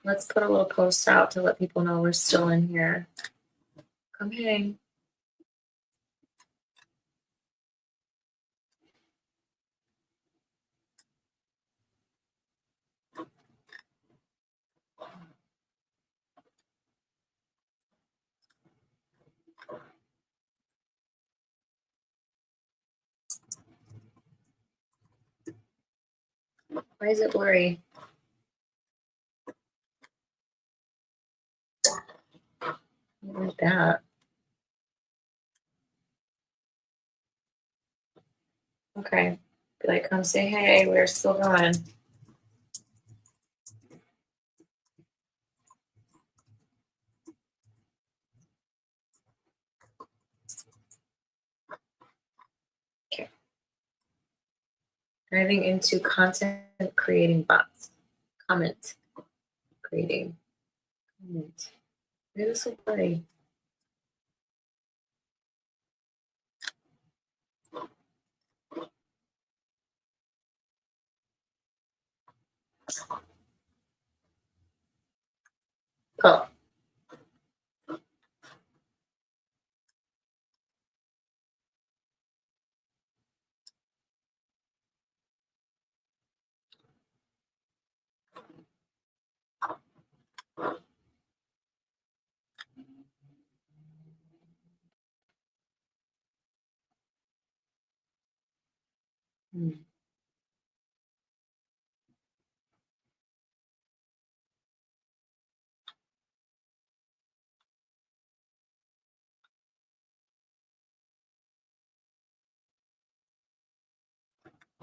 Speaker 1: Let's put a little post out to let people know we're still in here. Come hang. Why is it blurry? What is that? Okay. Be like, come say hey, we're still going. Okay. Diving into content creating bots. Comment. Creating. Comment. Why is it so blurry? Oh.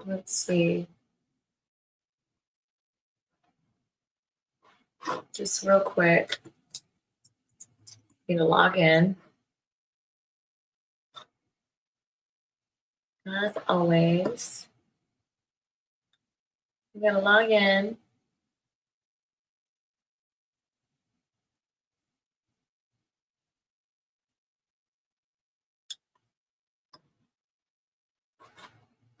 Speaker 1: Let's see. Just real quick. Need to log in. As always. I'm gonna log in.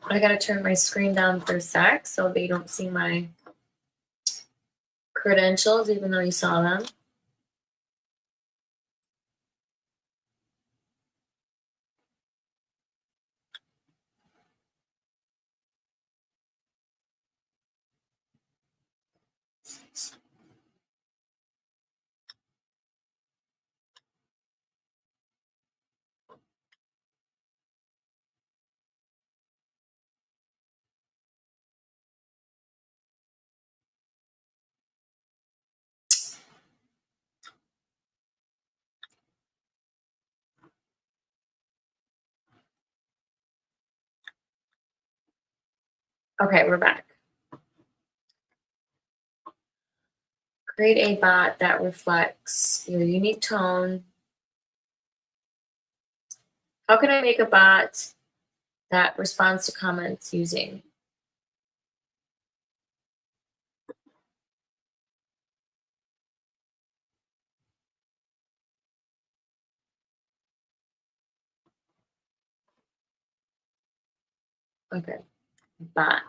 Speaker 1: I gotta turn my screen down for a sec so they don't see my credentials, even though you saw them. Okay, we're back. Create a bot that reflects your unique tone. How can I make a bot that responds to comments using? Okay, bot.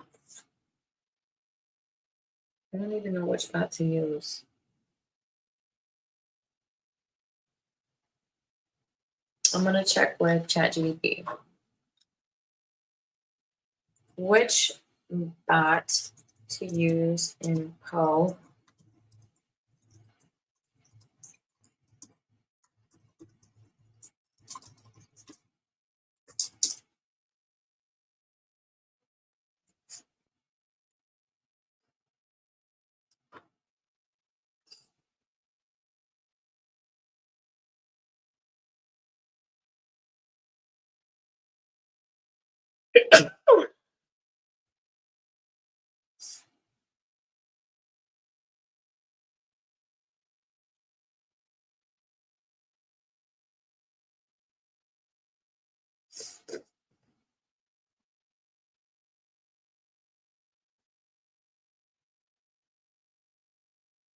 Speaker 1: I don't even know which bot to use. I'm gonna check with ChatGPT. Which bot to use in Poe?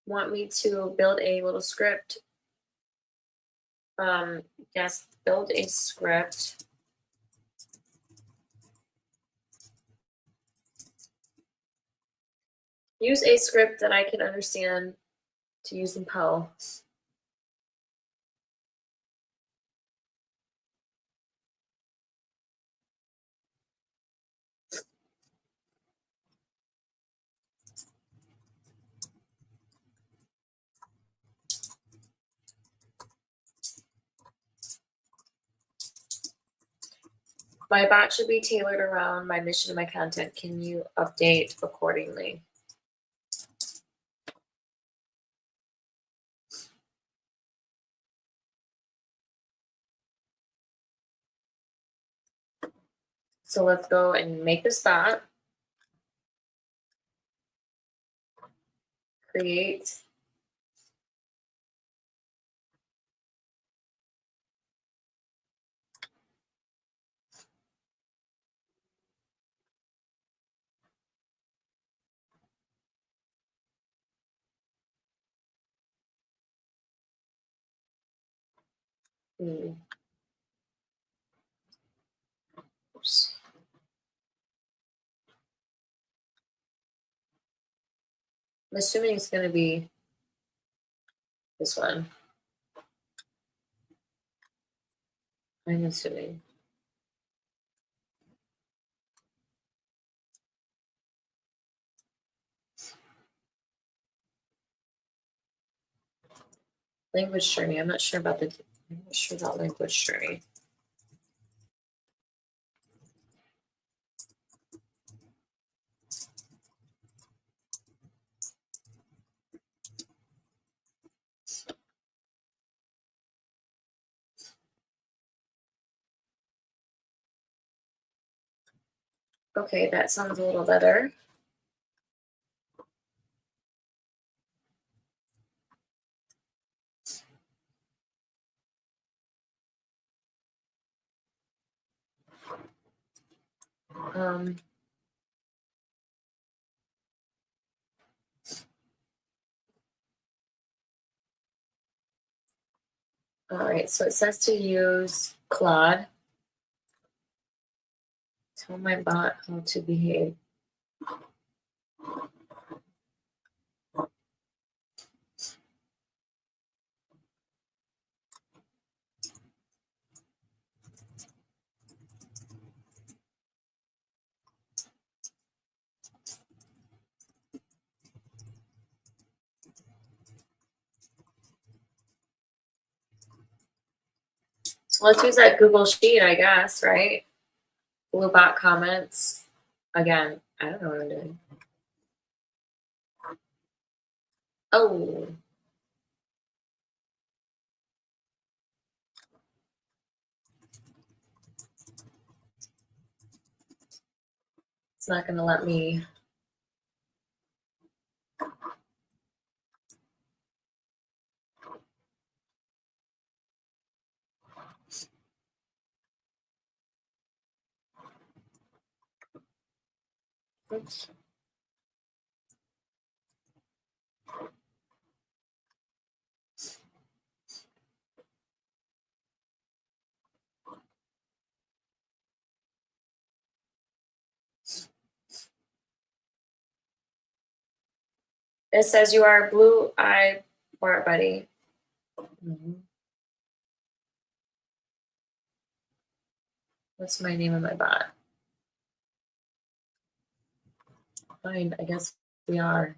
Speaker 1: Want me to build a little script? Yes, build a script. Use a script that I can understand to use in Poe. My bot should be tailored around my mission and my content. Can you update accordingly? So let's go and make this bot. Create. Oops. I'm assuming it's going to be this one. I'm assuming. Language journey. I'm not sure about language journey. Okay, that sounds a little better. Um, All right, so it says to use Claude. Tell my bot how to behave. Let's use that Google Sheet, I guess, right? Blue bot comments. Again, I don't know what I'm doing. Oh. It's not going to let me. Oops. It says you are a blue eye Bart buddy. Mhm. What's my name of my bot? Fine, I guess we are.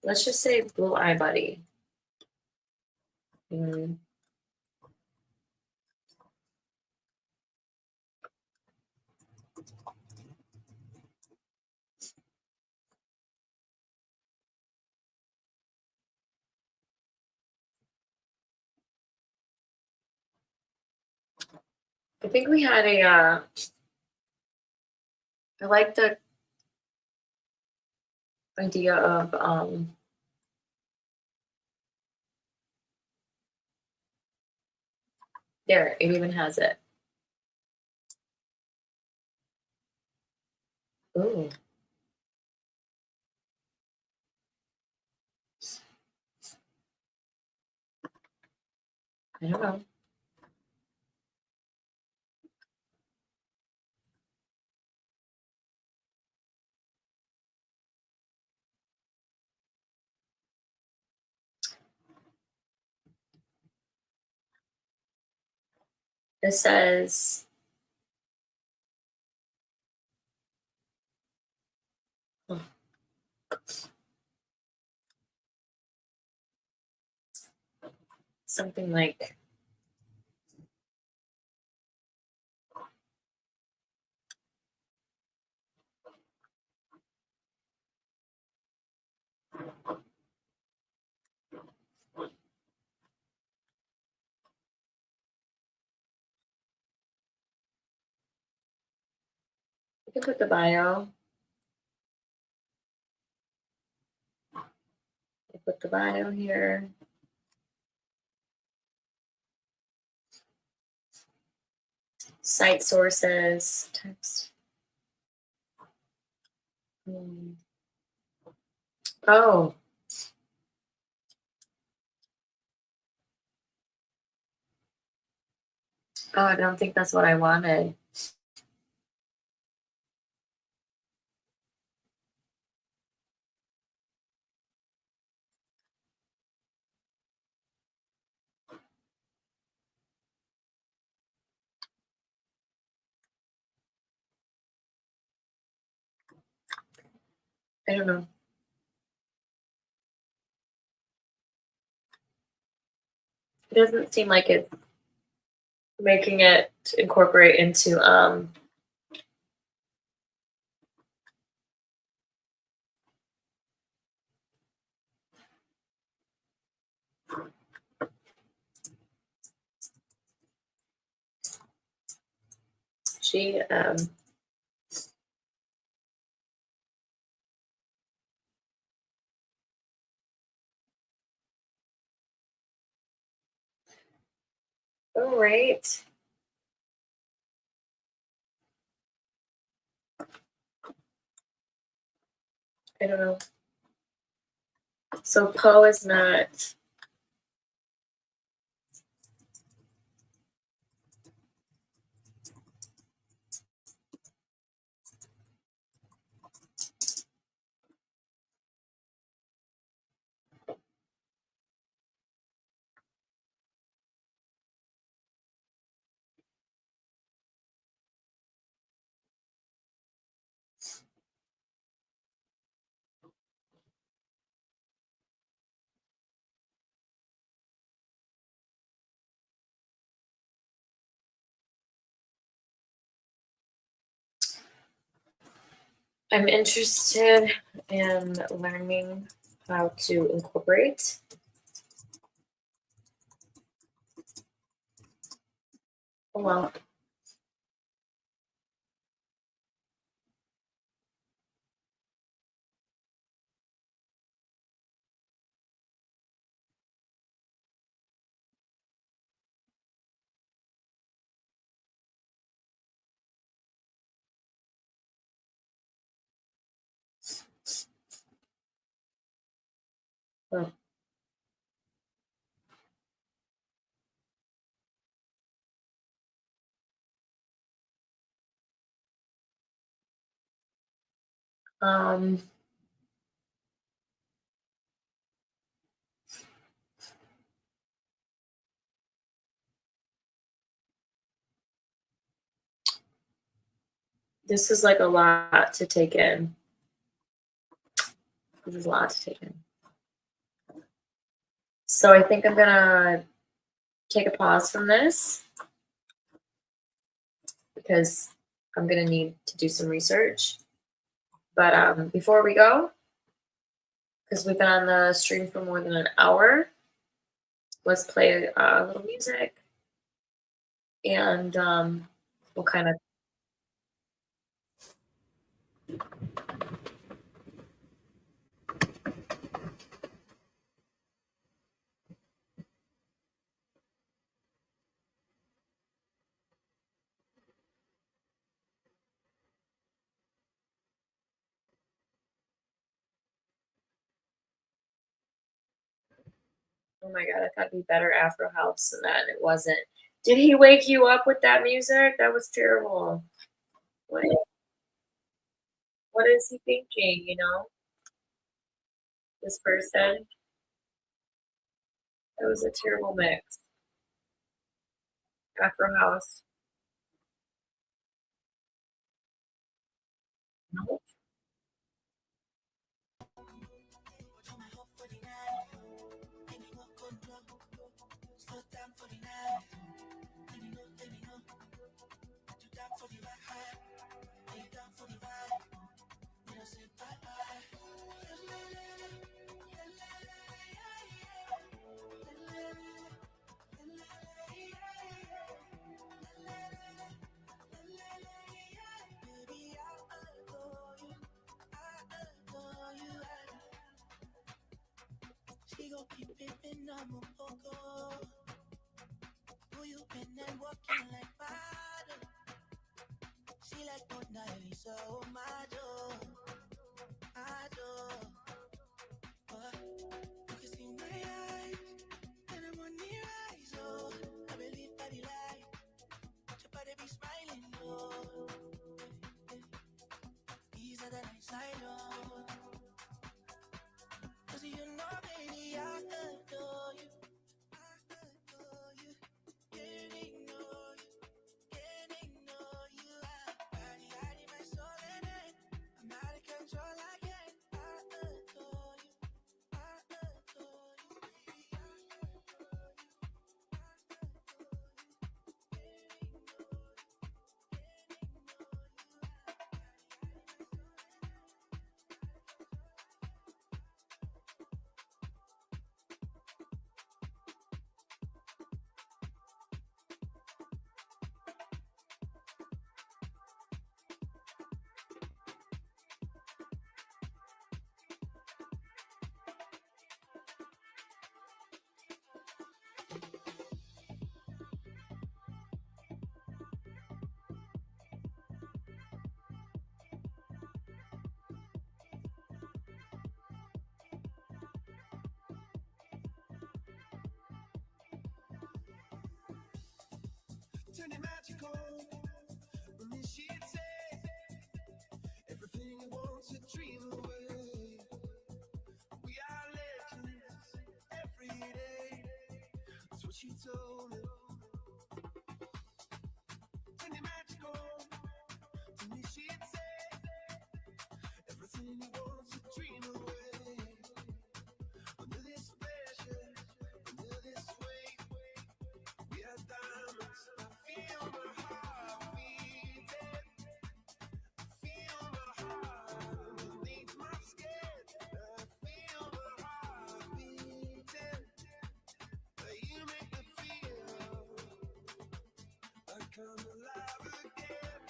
Speaker 1: Let's just say blue eye buddy. Mm. I think we had a. I like the idea of there. It even has it. Ooh. I don't know. It says. Oh, something like. You can put the bio. You put the bio here. Site sources. Text. Oh. Oh, I don't think that's what I wanted. I don't know. It doesn't seem like it's making it incorporate into she all right. I don't know. So Poe is not. I'm interested in learning how to incorporate. Oh, well, well, um, this is like a lot to take in. This is a lot to take in. So I think I'm gonna take a pause from this because I'm gonna need to do some research. But before we go, because we've been on the stream for more than an hour, let's play a little music and we'll kind of. Oh my god, I thought it'd be better Afro House than that, and it wasn't. Did he wake you up with that music? That was terrible. What, what is he thinking, you know? This person? That was a terrible mix. Afro House. No.
Speaker 2: Sigo pimping, I'm un poco. Who you been and walking like father? She like Mona Lisa, oh my door, my door. You can see my eyes, and I'm on the rise, oh. I believe that he lied, your body be smiling, oh. These are the nights I know. Cause you know, baby, I adore you. I adore you. Can't ignore you. Can't ignore you. Body, hiding my soul in it. I'm out of control again. I adore you. I adore turn it magical. And then she'd say everything you want to dream away. We are legends every day. That's what she told me. Turn it magical. To me she'd say everything you want to dream away. Under this pressure, under this weight, we are diamonds. I feel my heart beating. I feel my heart beneath my skin. I feel my heart beating. You make me feel like I'm alive again.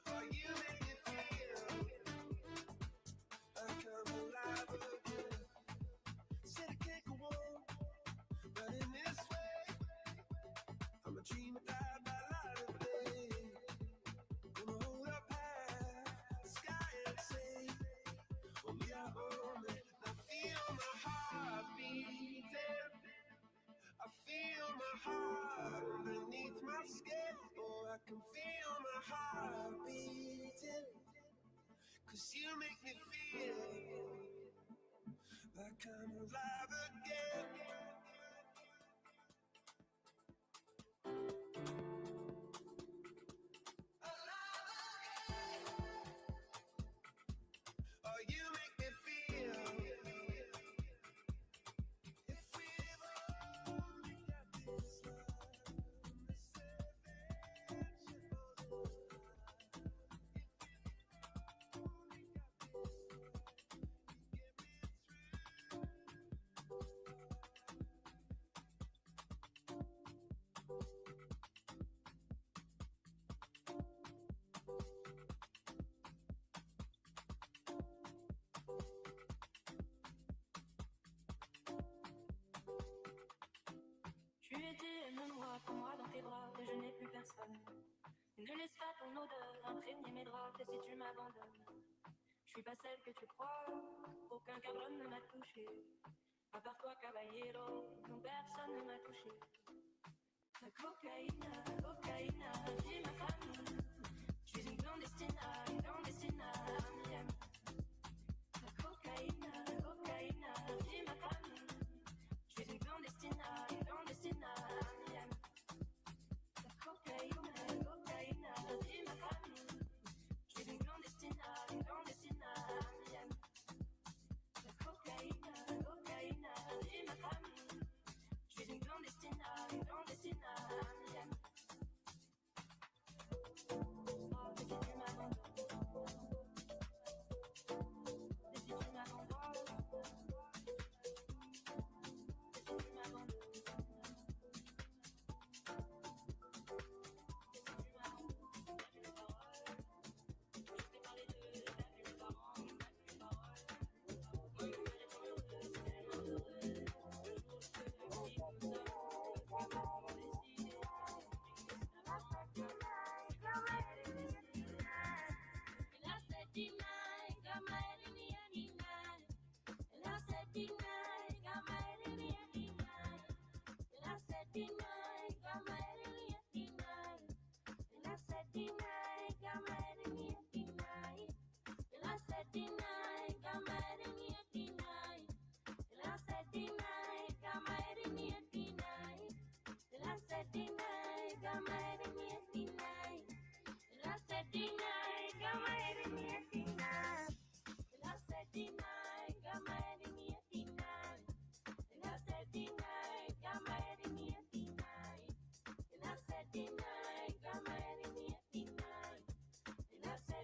Speaker 2: Oh, you make me feel like I'm alive again. Said I can't go on, but in this way, I'm a dreamer died by light of day. Gonna hold up high, the sky and say, oh, we are only. I feel my heart beating. I feel my heart beneath my skin. Oh, I can feel my heart beating. 'Cause you make me feel like I'm alive again. Oh, you make me feel. If we only got this love, this adventure for the
Speaker 3: Tu étais le noir pour moi dans tes bras et je n'ai plus personne. Ne laisse pas ton odeur imprégner mes draps et si tu m'abandonnes, je suis pas celle que tu crois. Aucun cabron ne m'a touché. À part toi, caballero, non personne ne m'a touché. La cocaïne, j'ai ma famille. Je suis une clandestine à Miami. La cocaïne, j'ai ma famille. Je suis une clandestine à Miami. La cocaïne, j'ai ma famille. Je suis une clandestine à Miami. La cocaïne, j'ai ma famille. Je suis une clandestine à Miami. Oh, mais si tu m'abandonnes, mais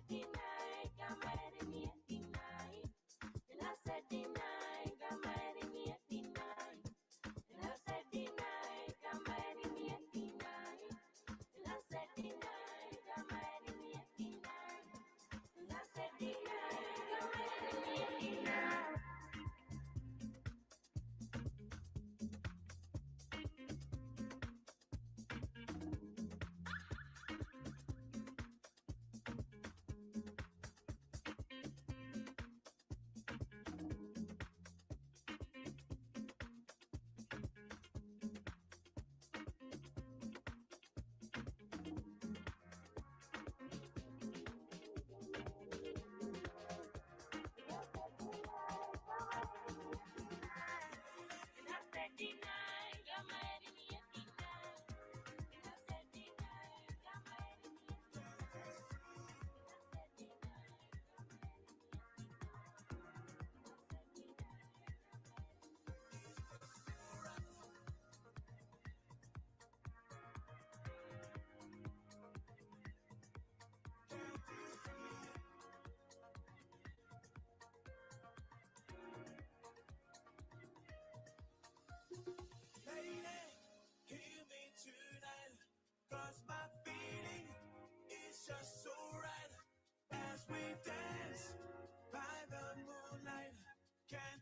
Speaker 3: si tu m'abandonnes,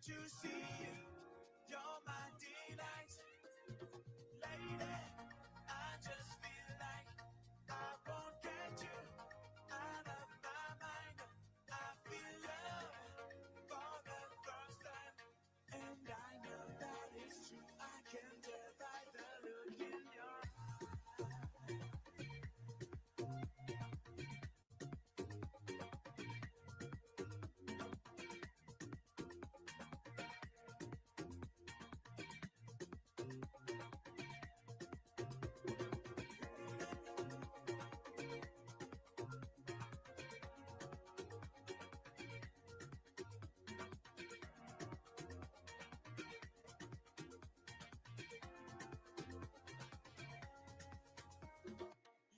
Speaker 2: Can't you see? You're my delight. Lady, I just feel like I won't get you out of my mind. I feel love for the first time, and I know that it's true. I can tell by the look in your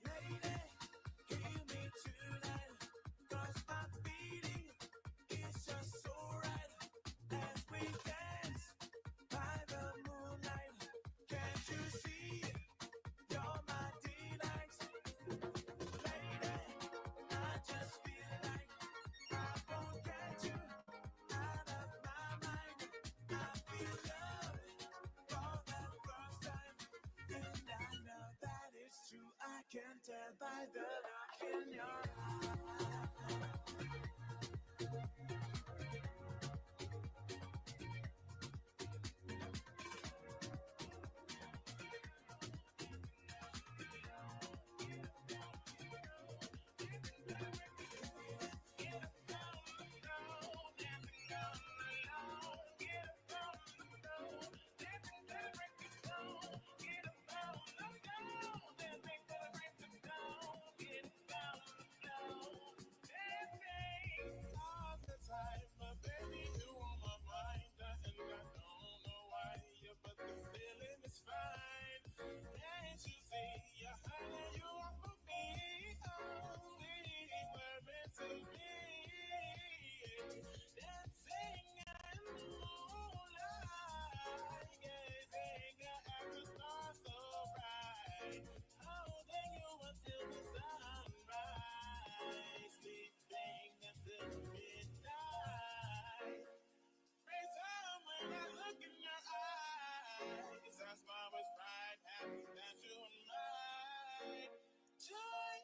Speaker 2: lady. Hear me tonight, 'cause my feeling is just so right as we dance by the moonlight. Can't you see? You're my delight. Lady, I just feel like I won't get you out of my mind. I feel love for the first time, and I know that it's true. I can tell by the look in your eyes. All the time, my baby, you on my mind, and I don't know why, but the feeling is fine. Can't you see? Honey, you are for me, only we're meant to be. Dancing in the moonlight, gazing at the stars so bright, holding you until the sunrise, sleeping until midnight. Every time when I look in your eyes, I smile with pride, happy that you are mine. Joy